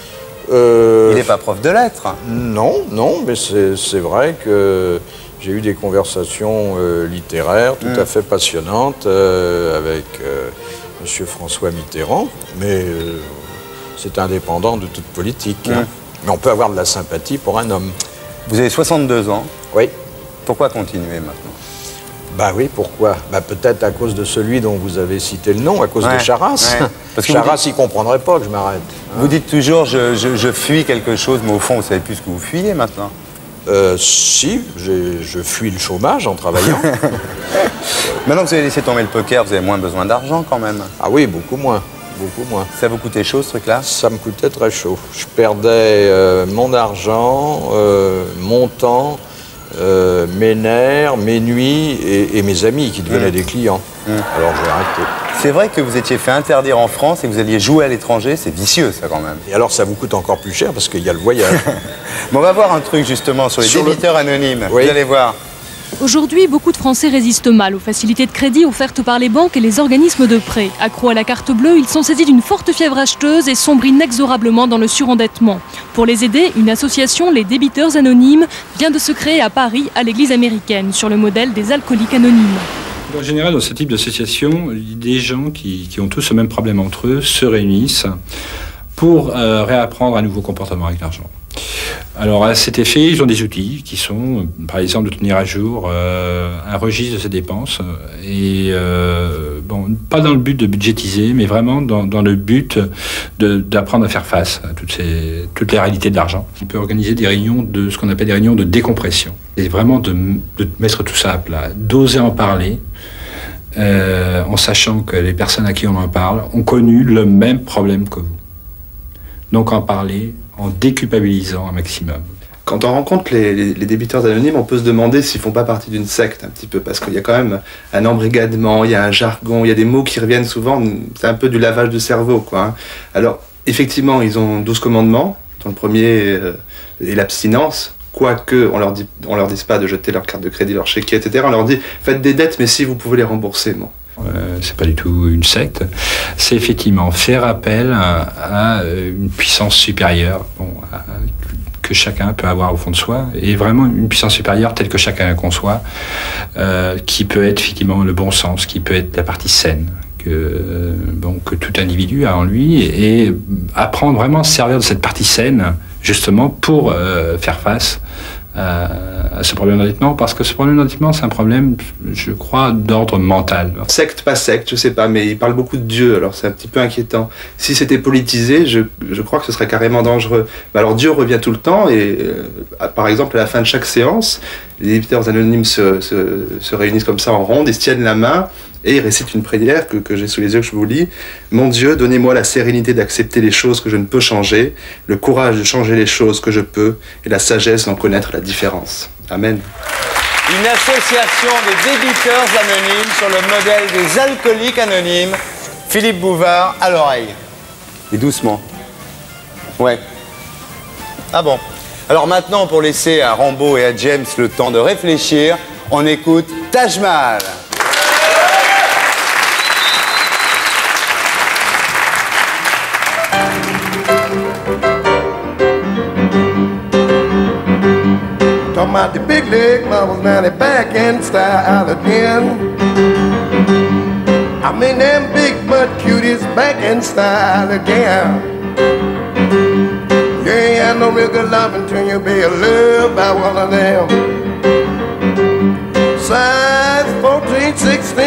Il n'est pas prof de lettres. Non, mais c'est vrai que j'ai eu des conversations littéraires tout à fait passionnantes avec M. François Mitterrand, mais c'est indépendant de toute politique. Mais on peut avoir de la sympathie pour un homme. Vous avez 62 ans. Oui. Pourquoi continuer maintenant? Bah oui, pourquoi? Bah peut-être à cause de celui dont vous avez cité le nom, à cause de Charras. Parce que Charras, il ne comprendrait pas que je m'arrête. Vous dites toujours, je fuis quelque chose, mais au fond, vous ne savez plus ce que vous fuyez maintenant. Si, je fuis le chômage en travaillant. Maintenant que vous avez laissé tomber le poker, vous avez moins besoin d'argent quand même. Ah oui, beaucoup moins. Beaucoup moins. Ça vous coûtait chaud, ce truc-là? Ça me coûtait très chaud. Je perdais mon argent, mon temps, mes nerfs, mes nuits et mes amis qui devenaient des clients. Alors j'ai arrêté. C'est vrai que vous étiez fait interdire en France et que vous alliez jouer à l'étranger, c'est vicieux ça quand même. Et alors ça vous coûte encore plus cher parce qu'il y a le voyage. Bon, on va voir un truc justement sur les débiteurs anonymes, vous allez voir. Aujourd'hui, beaucoup de Français résistent mal aux facilités de crédit offertes par les banques et les organismes de prêt. Accros à la carte bleue, ils sont saisis d'une forte fièvre acheteuse et sombrent inexorablement dans le surendettement. Pour les aider, une association, les Débiteurs Anonymes, vient de se créer à Paris, à l'église américaine, sur le modèle des Alcooliques Anonymes. En général, dans ce type d'association, des gens qui ont tous le même problème entre eux se réunissent pour réapprendre un nouveau comportement avec l'argent. Alors à cet effet, ils ont des outils qui sont, par exemple, de tenir à jour un registre de ses dépenses, et bon, pas dans le but de budgétiser, mais vraiment dans le but d'apprendre à faire face à toutes les réalités de l'argent. On peut organiser des réunions ce qu'on appelle des réunions de décompression, et vraiment de mettre tout ça à plat, d'oser en parler, en sachant que les personnes à qui on en parle ont connu le même problème que vous. Donc en parler, en déculpabilisant un maximum. Quand on rencontre les débiteurs anonymes, on peut se demander s'ils ne font pas partie d'une secte un petit peu, parce qu'il y a quand même un embrigadement, il y a un jargon, il y a des mots qui reviennent souvent, c'est un peu du lavage de cerveau, quoi. Alors, effectivement, ils ont 12 commandements, dont le premier est l'abstinence, quoique on leur dise pas de jeter leur carte de crédit, leur chéquier, etc. On leur dit, faites des dettes, mais si vous pouvez les rembourser, bon. C'est pas du tout une secte, c'est effectivement faire appel à une puissance supérieure que chacun peut avoir au fond de soi, et vraiment une puissance supérieure telle que chacun la conçoit, qui peut être effectivement le bon sens, qui peut être la partie saine que tout individu a en lui, et apprendre vraiment à se servir de cette partie saine justement pour faire face à ce problème d'endettement, parce que ce problème d'endettement, c'est un problème, je crois, d'ordre mental. Secte, pas secte, je sais pas, mais il parle beaucoup de Dieu, alors c'est un petit peu inquiétant. Si c'était politisé, je crois que ce serait carrément dangereux. Mais alors Dieu revient tout le temps, et par exemple, à la fin de chaque séance, les débiteurs anonymes se réunissent comme ça en ronde, ils se tiennent la main, et ils récitent une prière que j'ai sous les yeux, que je vous lis. « Mon Dieu, donnez-moi la sérénité d'accepter les choses que je ne peux changer, le courage de changer les choses que je peux, et la sagesse d'en connaître la différence. » Amen. Une association des débiteurs anonymes sur le modèle des alcooliques anonymes. Philippe Bouvard, à l'oreille. Et doucement. Ouais. Ah bon. Alors maintenant, pour laisser à Rambo et à James le temps de réfléchir, on écoute Taj Mahal. Talking about the big leg models, now they back in style again. I mean them big butt cuties back in style again. You ain't had no real good love until you be loved by one of them. Size 14, 16,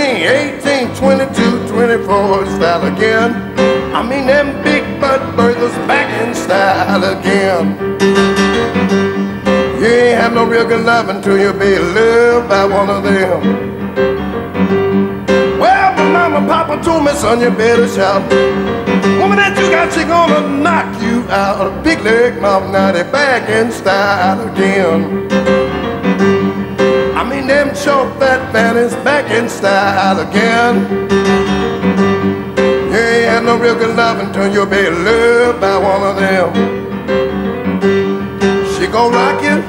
18, 22, 24 style again. I mean them big butt burgers back in style again. You ain't had no real good love until you be loved by one of them. Well, my mama and papa told me, son, you better shout. Woman that you got, she gonna knock you out. A big leg mama, now they back in style again. I mean them short fat fannies back in style again. You ain't had no real good love until you be loved by one of them. She gon' rock you,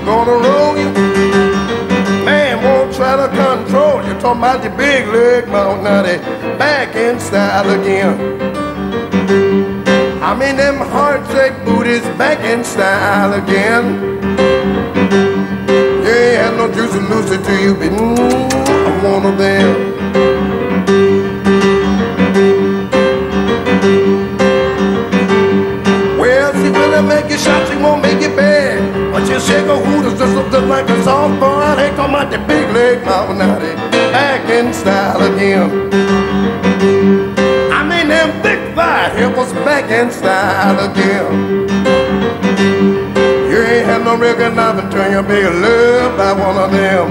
gonna roll you. Man won't try to control you. Talking about the big leg mount, now they back in style again. I mean them heart-shaped booties back in style again. You ain't had no juicy Lucy till you be one of them. Well, she will make you shot, she won't make you bad. But you shake her hooters just like a soft boy. They come out the big leg mouth, now they back in style again. I mean them big fat hippos back in style again. You ain't had no real good love until you be loved by one of them.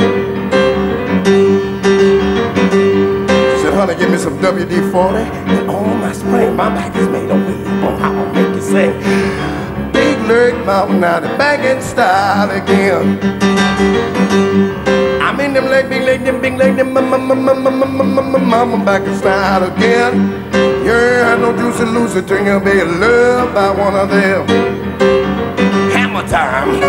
Said, honey, give me some WD-40 and all my spring. My back is made of weed. I'll make you say, big leg mouth, now they're back in style again. I mean them leg, big leg, them big leg, them mama back in style again. You ain't had no juicy Lucy till you be loved by one of them. Hammer time.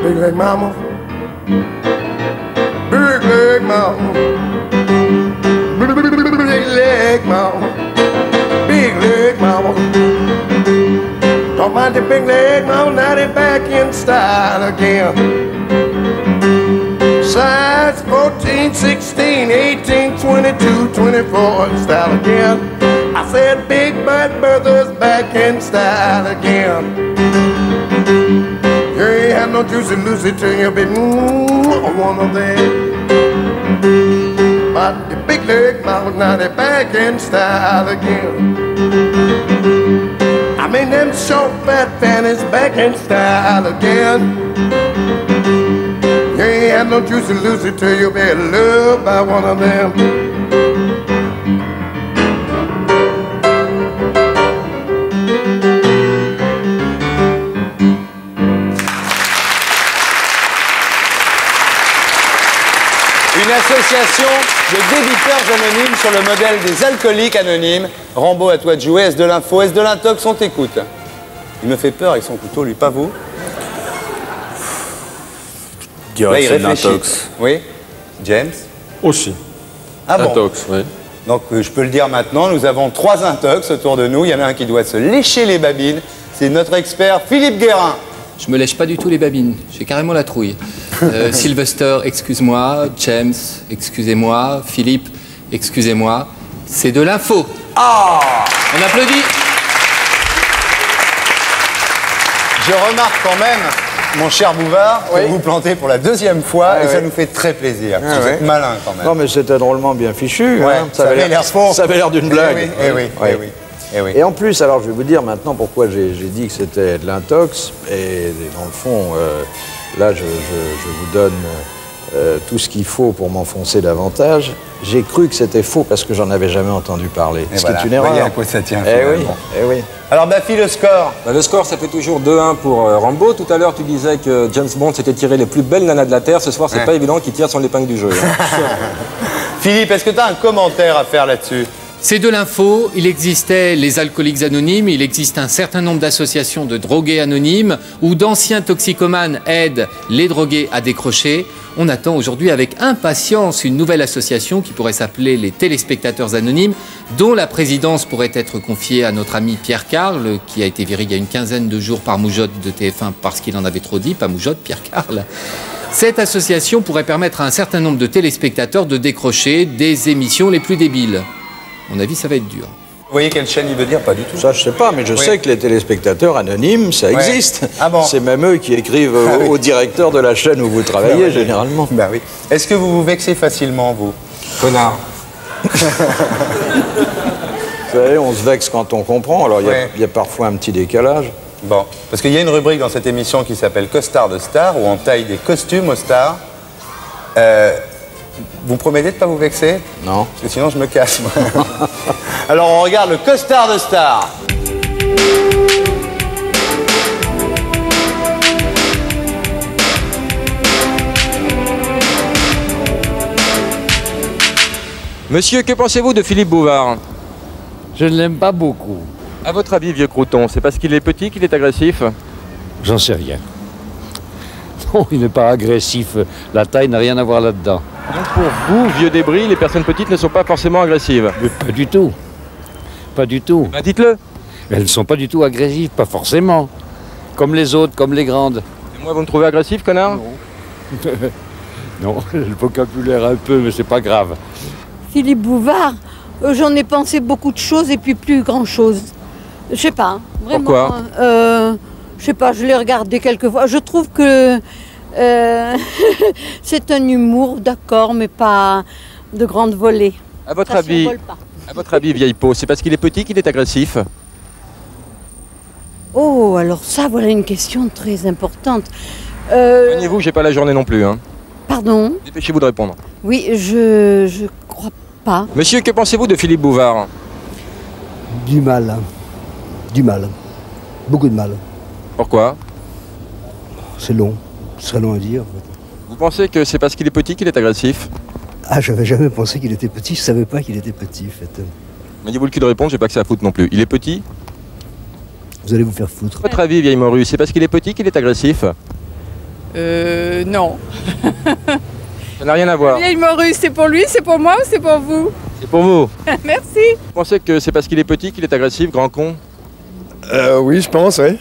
Big leg mama, big leg mama, big leg mama, big leg mama. Talking about the big leg mama, now they back in style again. Size 14, 16, 18, 22, 24 in style again. I said big butt brothers back in style again. You ain't had no juicy Lucy till you be one of them. But the big leg mouth, now they back in style again. I mean them short fat fannies back in style again. You ain't had no juicy Lucy till you be loved by one of them. Une association de débiteurs anonymes sur le modèle des alcooliques anonymes. Rambo, à toi de jouer. Est-ce de l'info, est-ce de l'intox? On t'écoute. Il me fait peur avec son couteau, lui, pas vous. Là, il réfléchit. Oui. James? Aussi. Ah bon? Intox, oui. Donc, je peux le dire maintenant, nous avons 3 intox autour de nous. Il y en a un qui doit se lécher les babines. C'est notre expert Philippe Guérin. Je me lèche pas du tout les babines, j'ai carrément la trouille. Sylvester, excuse-moi. James, excusez-moi. Philippe, excusez-moi. C'est de l'info. Ah! On applaudit. Je remarque quand même, mon cher Bouvard, que vous plantez pour la 2e fois et ça nous fait très plaisir. Vous êtes malin quand même. Non, mais c'était drôlement bien fichu. Ouais, hein. Ça avait l'air d'une blague. Eh oui. Et en plus, alors je vais vous dire maintenant pourquoi j'ai dit que c'était de l'intox. Et dans le fond, là, je vous donne tout ce qu'il faut pour m'enfoncer davantage. J'ai cru que c'était faux parce que j'en avais jamais entendu parler. Ce qui est une erreur. Voyez à quoi ça tient. Oui. Alors, Bafi, le score Le score, ça fait toujours 2-1 pour Rambo. Tout à l'heure, tu disais que James Bond s'était tiré les plus belles nanas de la Terre. Ce soir, c'est pas évident qu'il tire son épingle du jeu. Philippe, est-ce que tu as un commentaire à faire là-dessus? C'est de l'info, il existait les alcooliques anonymes, il existe un certain nombre d'associations de drogués anonymes où d'anciens toxicomanes aident les drogués à décrocher. On attend aujourd'hui avec impatience une nouvelle association qui pourrait s'appeler les téléspectateurs anonymes, dont la présidence pourrait être confiée à notre ami Pierre Carl, qui a été viré il y a une quinzaine de jours par Moujotte de TF1 parce qu'il en avait trop dit, pas Moujotte, Pierre Carl. Cette association pourrait permettre à un certain nombre de téléspectateurs de décrocher des émissions les plus débiles. À mon avis, ça va être dur. Vous voyez quelle chaîne il veut dire? Pas du tout. Ça, je sais pas, mais je sais que les téléspectateurs anonymes, ça existe. Ah bon? C'est même eux qui écrivent au directeur de la chaîne où vous travaillez, généralement. Bah oui. Est-ce que vous vous vexez facilement, vous? Connard. Vous savez, on se vexe quand on comprend, alors il y a parfois un petit décalage. Bon, parce qu'il y a une rubrique dans cette émission qui s'appelle Costard de Star, où on taille des costumes aux stars. Vous promettez de ne pas vous vexer? Non. Parce que sinon, je me casse, moi. Alors, on regarde le Costard de Star. Monsieur, que pensez-vous de Philippe Bouvard? Je ne l'aime pas beaucoup. À votre avis, vieux crouton, c'est parce qu'il est petit qu'il est agressif? J'en sais rien. Non, il n'est pas agressif. La taille n'a rien à voir là-dedans. Donc pour vous, vieux débris, les personnes petites ne sont pas forcément agressives? Mais pas du tout. Pas du tout. Bah dites-le. Elles ne sont pas du tout agressives, pas forcément. Comme les autres, comme les grandes. Et moi, vous me trouvez agressif, connard? Non. Non, le vocabulaire un peu, mais c'est pas grave. Philippe Bouvard, j'en ai pensé beaucoup de choses et puis plus grand-chose. Je sais pas, vraiment. Pourquoi? Je sais pas, je l'ai regardé quelques fois. Je trouve que c'est un humour, d'accord, mais pas de grande volée. À votre avis, vieille peau, c'est parce qu'il est petit qu'il est agressif? Oh, alors ça, voilà une question très importante. Soignez-vous, j'ai pas la journée non plus. Hein. Pardon? Dépêchez-vous de répondre. Oui, je crois pas. Monsieur, que pensez-vous de Philippe Bouvard? Du mal. Du mal. Beaucoup de mal. Pourquoi? C'est long. Ce serait long à dire. Vous pensez que c'est parce qu'il est petit qu'il est agressif? Ah, j'avais jamais pensé qu'il était petit. Je savais pas qu'il était petit, en fait. Mettez-vous le cul de répondre, j'ai pas que ça à foutre non plus. Il est petit? Vous allez vous faire foutre. À votre avis, vieille morue, c'est parce qu'il est petit qu'il est agressif? Non. Ça n'a rien à voir. Vieille morue, c'est pour lui, c'est pour moi ou c'est pour vous? C'est pour vous. Merci. Vous pensez que c'est parce qu'il est petit qu'il est agressif, grand con? Oui, je pense, oui.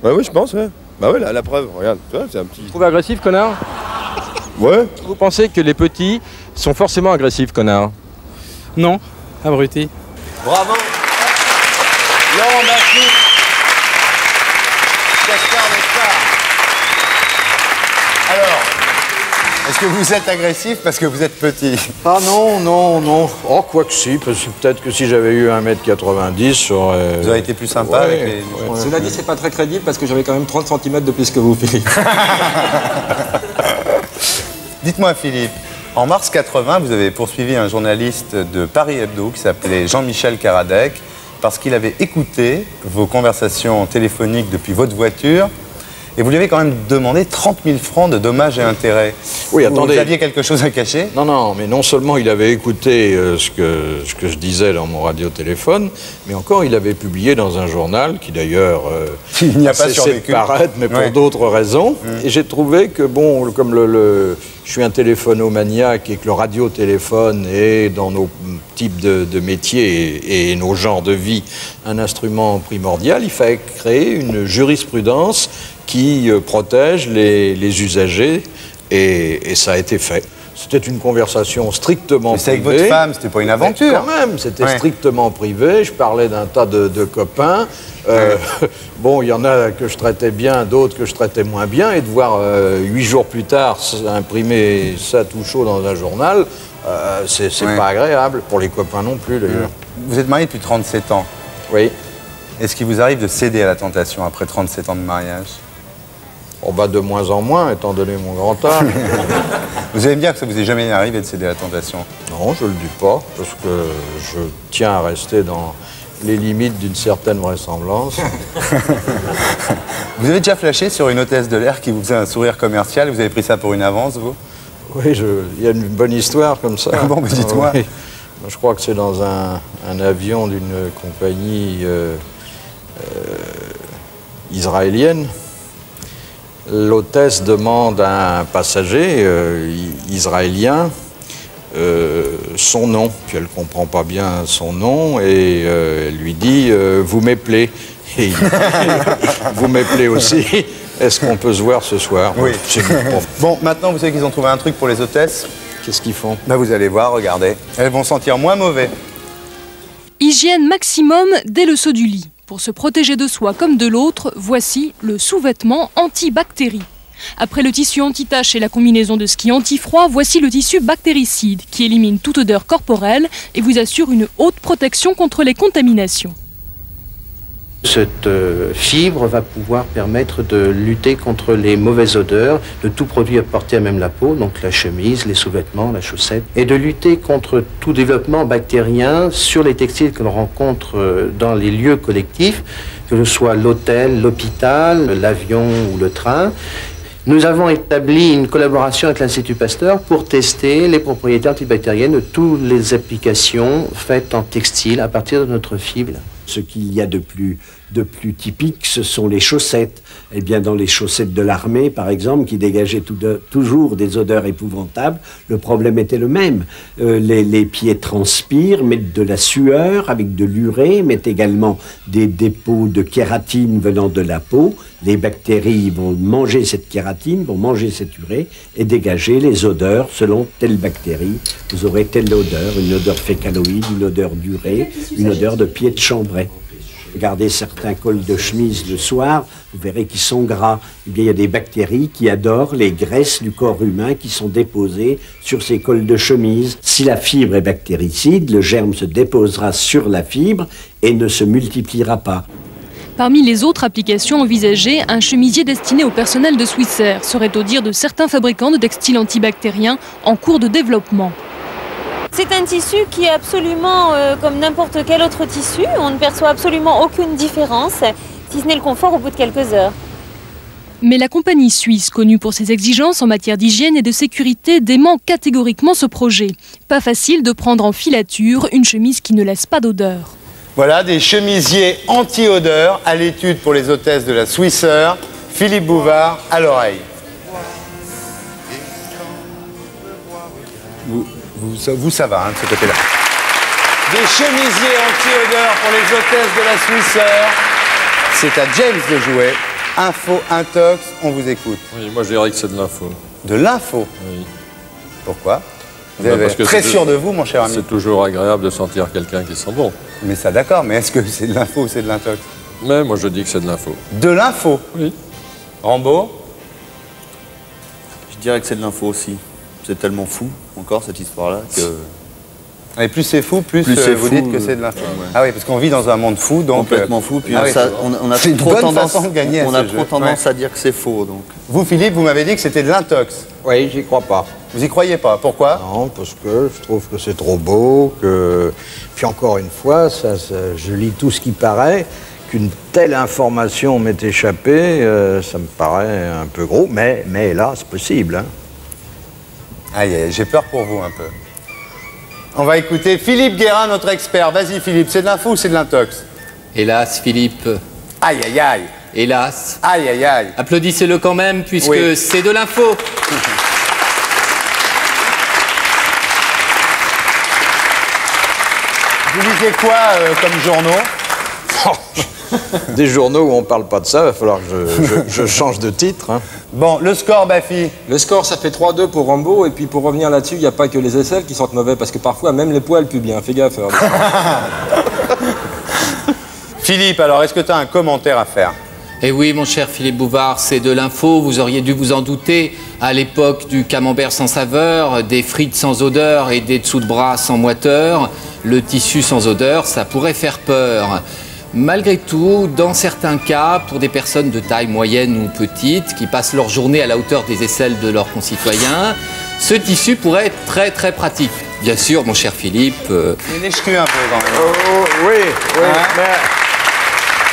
Oui, je pense, oui. Bah oui, la preuve, regarde, tu vois, c'est un petit... Vous trouvez agressif, connard? Ouais. Vous pensez que les petits sont forcément agressifs, connard? Non, abruti. Bravo. Laurent Baffy. Costard de Star. Alors, est-ce que vous êtes agressif parce que vous êtes petit? Ah non, non, non. Oh, quoi que si, parce que peut-être que si j'avais eu 1m90, j'aurais... Vous auriez été plus sympa avec les... Ouais. Cela dit, c'est pas très crédible parce que j'avais quand même 30 cm de plus que vous, Philippe. Dites-moi, Philippe, en mars 80, vous avez poursuivi un journaliste de Paris Hebdo qui s'appelait Jean-Michel Karadec parce qu'il avait écouté vos conversations téléphoniques depuis votre voiture. Et vous lui avez quand même demandé 30 000 francs de dommages et intérêts. Oui, attendez. Vous aviez quelque chose à cacher? Non, non, mais non seulement il avait écouté ce que je disais dans mon radiotéléphone, mais encore il avait publié dans un journal qui d'ailleurs il n'y a pas cessé de paraître, mais pour d'autres raisons. Et j'ai trouvé que, bon, comme je suis un téléphonomaniaque et que le radiotéléphone est dans nos types de métiers et nos genres de vie un instrument primordial, il fallait créer une jurisprudence qui protège les usagers, et ça a été fait. C'était une conversation strictement privée. C'est avec votre femme, c'était pas une aventure. Mais quand même, c'était strictement privé. Je parlais d'un tas de copains. Bon, il y en a que je traitais bien, d'autres que je traitais moins bien. Et de voir 8 jours plus tard imprimer ça tout chaud dans un journal, c'est pas agréable. Pour les copains non plus, d'ailleurs. Vous êtes marié depuis 37 ans. Oui. Est-ce qu'il vous arrive de céder à la tentation après 37 ans de mariage? Oh bah de moins en moins, étant donné mon grand âge. Vous aimez bien que ça vous est jamais arrivé de céder à la tentation? Non, je le dis pas, parce que je tiens à rester dans les limites d'une certaine vraisemblance. Vous avez déjà flashé sur une hôtesse de l'air qui vous faisait un sourire commercial? Vous avez pris ça pour une avance, vous? Oui, il y a une bonne histoire comme ça. Bon, mais dites-moi. Oui. Je crois que c'est dans un avion d'une compagnie israélienne. L'hôtesse demande à un passager israélien son nom, puis elle ne comprend pas bien son nom, et elle lui dit « Vous m'appelez ». Et il dit « Vous m'appelez aussi, est-ce qu'on peut se voir ce soir ?» Oui. Bon, maintenant, vous savez qu'ils ont trouvé un truc pour les hôtesses. Qu'est-ce qu'ils font? Ben, vous allez voir, regardez. Elles vont sentir moins mauvais. Hygiène maximum dès le saut du lit. Pour se protéger de soi comme de l'autre, voici le sous-vêtement anti-bactéries. Après le tissu anti-tache et la combinaison de ski anti-froid, voici le tissu bactéricide qui élimine toute odeur corporelle et vous assure une haute protection contre les contaminations. Cette fibre va pouvoir permettre de lutter contre les mauvaises odeurs de tout produit porté à même la peau, donc la chemise, les sous-vêtements, la chaussette, et de lutter contre tout développement bactérien sur les textiles que l'on rencontre dans les lieux collectifs, que ce soit l'hôtel, l'hôpital, l'avion ou le train. Nous avons établi une collaboration avec l'Institut Pasteur pour tester les propriétés antibactériennes de toutes les applications faites en textile à partir de notre fibre. Ce qu'il y a de plus typique, ce sont les chaussettes. Eh bien, dans les chaussettes de l'armée, par exemple, qui dégageaient toujours des odeurs épouvantables, le problème était le même. Les pieds transpirent, mettent de la sueur avec de l'urée, mettent également des dépôts de kératine venant de la peau. Les bactéries vont manger cette kératine, vont manger cette urée et dégager les odeurs selon telle bactérie. Vous aurez telle odeur, une odeur fécaloïde, une odeur d'urée, une odeur de pied de chambray. Regardez certains cols de chemise le soir, vous verrez qu'ils sont gras. Eh bien, il y a des bactéries qui adorent les graisses du corps humain qui sont déposées sur ces cols de chemise. Si la fibre est bactéricide, le germe se déposera sur la fibre et ne se multipliera pas. Parmi les autres applications envisagées, un chemisier destiné au personnel de Swissair serait au dire de certains fabricants de textiles antibactériens en cours de développement. C'est un tissu qui est absolument comme n'importe quel autre tissu. On ne perçoit absolument aucune différence, si ce n'est le confort au bout de quelques heures. Mais la compagnie suisse, connue pour ses exigences en matière d'hygiène et de sécurité, dément catégoriquement ce projet. Pas facile de prendre en filature une chemise qui ne laisse pas d'odeur. Voilà, des chemisiers anti-odeur à l'étude pour les hôtesses de la Swissair. Philippe Bouvard, à l'oreille. Vous, ça va, hein, de ce côté-là. Des chemisiers anti-odeur pour les hôtesses de la Swissair. C'est à James de jouer. Info, intox, on vous écoute. Oui, moi je dirais que c'est de l'info. De l'info? Oui. Pourquoi? Vous êtes très sûr de vous, mon cher ami. C'est toujours agréable de sentir quelqu'un qui sent bon. Mais ça, d'accord, mais est-ce que c'est de l'info ou c'est de l'intox? Mais moi je dis que c'est de l'info. De l'info? Oui. Rambo? Je dirais que c'est de l'info aussi. C'est tellement fou, encore, cette histoire-là, que... Et plus c'est fou, plus vous fou, dites que c'est de l'info. Ouais. Ah oui, parce qu'on vit dans un monde fou, donc... Complètement fou, puis ah on a trop tendance à dire que c'est faux, donc... Vous, Philippe, vous m'avez dit que c'était de l'intox. Oui, j'y crois pas. Vous y croyez pas? Pourquoi? Non, parce que je trouve que c'est trop beau, que... Puis encore une fois, je lis tout ce qui paraît, qu'une telle information m'est échappée, ça me paraît un peu gros, mais là, c'est possible, hein. Aïe, j'ai peur pour vous un peu. On va écouter Philippe Guérin, notre expert. Vas-y Philippe, c'est de l'info ou c'est de l'intox? Hélas, Philippe. Aïe, aïe, aïe. Hélas. Aïe, aïe, aïe. Applaudissez-le quand même, puisque c'est de l'info. Vous lisez quoi comme journaux? Des journaux où on ne parle pas de ça, il va falloir que je change de titre. Hein. Bon, le score, Bafi? Le score, ça fait 3-2 pour Rambo. Et puis pour revenir là-dessus, il n'y a pas que les aisselles qui sentent mauvais, parce que parfois, même les poils puent bien. Fais gaffe. Philippe, alors, est-ce que tu as un commentaire à faire? Eh oui, mon cher Philippe Bouvard, c'est de l'info. Vous auriez dû vous en douter. À l'époque du camembert sans saveur, des frites sans odeur et des dessous de bras sans moiteur, le tissu sans odeur, ça pourrait faire peur. Malgré tout, dans certains cas, pour des personnes de taille moyenne ou petite, qui passent leur journée à la hauteur des aisselles de leurs concitoyens, ce tissu pourrait être très très pratique. Bien sûr, mon cher Philippe... Il est exclu un peu quand même. Oui, mais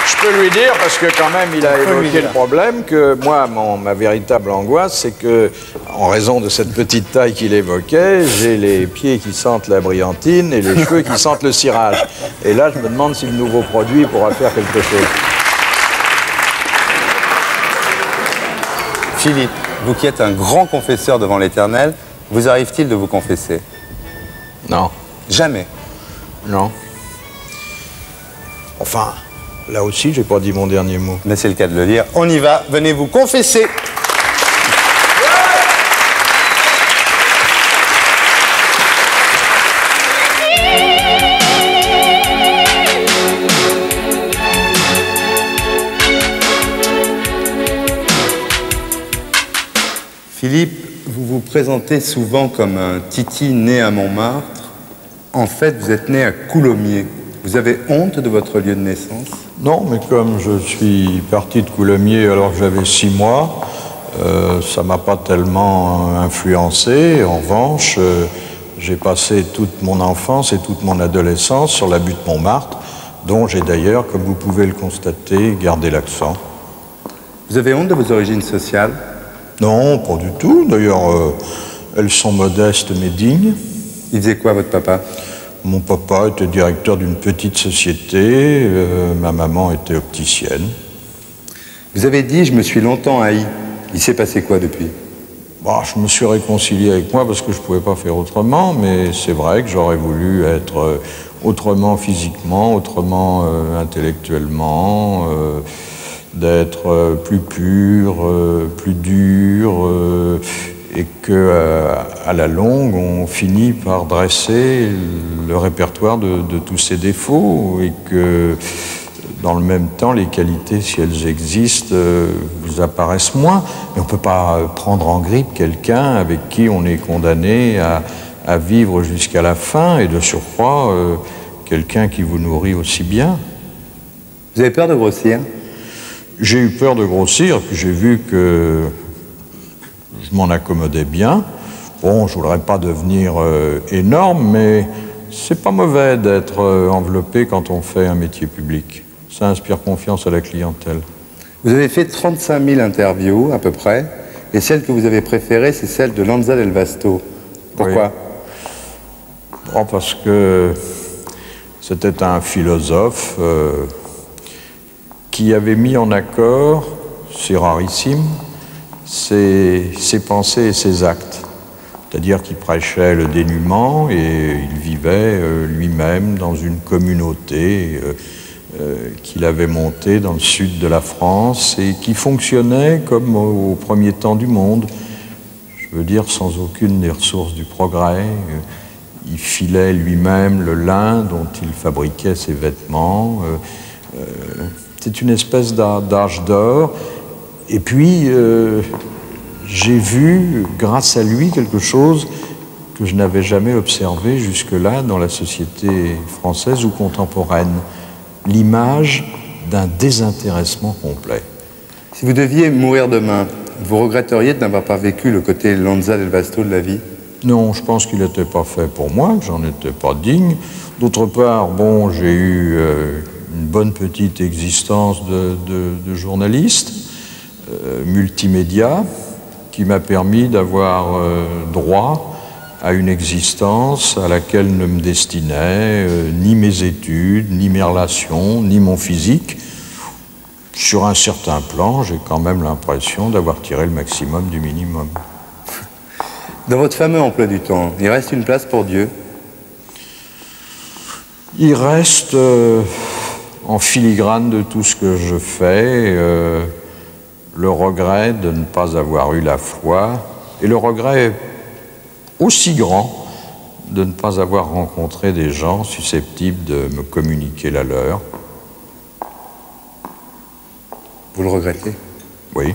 je peux lui dire, parce que quand même il a évoqué le problème, que moi, ma véritable angoisse, c'est que, en raison de cette petite taille qu'il évoquait, j'ai les pieds qui sentent la brillantine et les cheveux qui sentent le cirage. Et là, je me demande si le nouveau produit pourra faire quelque chose. Philippe, vous qui êtes un grand confesseur devant l'Éternel, vous arrive-t-il de vous confesser? Non. Jamais? Non. Enfin, là aussi, j'ai pas dit mon dernier mot. Mais c'est le cas de le dire. On y va, venez vous confesser. Philippe, vous vous présentez souvent comme un titi né à Montmartre. En fait, vous êtes né à Coulommiers. Vous avez honte de votre lieu de naissance? Non, mais comme je suis parti de Coulommiers alors que j'avais 6 mois, ça m'a pas tellement influencé. En revanche, j'ai passé toute mon enfance et toute mon adolescence sur la butte Montmartre, dont j'ai d'ailleurs, comme vous pouvez le constater, gardé l'accent. Vous avez honte de vos origines sociales? Non, pas du tout. D'ailleurs, elles sont modestes mais dignes. Il faisait quoi, votre papa? Mon papa était directeur d'une petite société, ma maman était opticienne. Vous avez dit « je me suis longtemps haï ». Il s'est passé quoi depuis? Bah, je me suis réconcilié avec moi parce que je ne pouvais pas faire autrement, mais c'est vrai que j'aurais voulu être autrement physiquement, autrement intellectuellement, d'être plus pur, plus dur, et qu'à la longue, on finit par dresser le répertoire de tous ces défauts, et que dans le même temps, les qualités, si elles existent, vous apparaissent moins. Mais on ne peut pas prendre en grippe quelqu'un avec qui on est condamné à vivre jusqu'à la fin, et de surcroît, quelqu'un qui vous nourrit aussi bien. Vous avez peur de grossir? J'ai eu peur de grossir, puis j'ai vu que je m'en accommodais bien. Bon, je ne voudrais pas devenir énorme, mais c'est pas mauvais d'être enveloppé quand on fait un métier public. Ça inspire confiance à la clientèle. Vous avez fait 35 000 interviews, à peu près, et celle que vous avez préférée, c'est celle de Lanza del Vasto. Pourquoi? Oui. Bon, parce que c'était un philosophe qui avait mis en accord, c'est rarissime, ses pensées et ses actes. C'est-à-dire qu'il prêchait le dénuement et il vivait lui-même dans une communauté qu'il avait montée dans le sud de la France et qui fonctionnait comme au premier temps du monde. Je veux dire, sans aucune des ressources du progrès. Il filait lui-même le lin dont il fabriquait ses vêtements. C'est une espèce d'âge d'or. Et puis, j'ai vu, grâce à lui, quelque chose que je n'avais jamais observé jusque-là dans la société française ou contemporaine. L'image d'un désintéressement complet. Si vous deviez mourir demain, vous regretteriez de n'avoir pas vécu le côté Lanza del Vasto de la vie? Non, je pense qu'il n'était pas fait pour moi, que j'en étais pas digne. D'autre part, bon, j'ai eu une bonne petite existence de journaliste, multimédia, qui m'a permis d'avoir droit à une existence à laquelle ne me destinaient ni mes études, ni mes relations, ni mon physique. Sur un certain plan, j'ai quand même l'impression d'avoir tiré le maximum du minimum. Dans votre fameux emploi du temps, il reste une place pour Dieu? Il reste, en filigrane de tout ce que je fais, le regret de ne pas avoir eu la foi, et le regret aussi grand de ne pas avoir rencontré des gens susceptibles de me communiquer la leur. Vous le regrettez? Oui.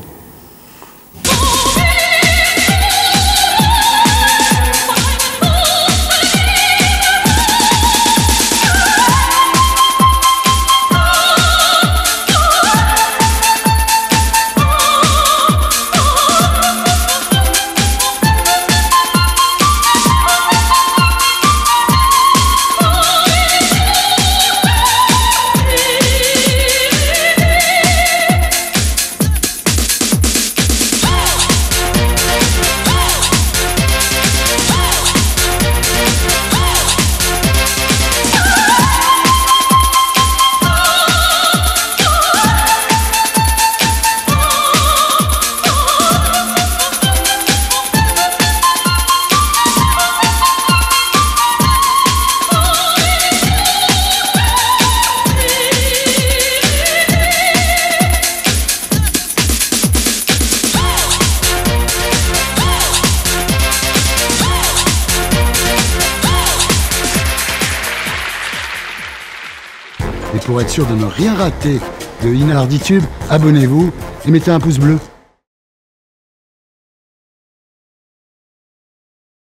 Et pour être sûr de ne rien rater de Inarditube, abonnez-vous et mettez un pouce bleu.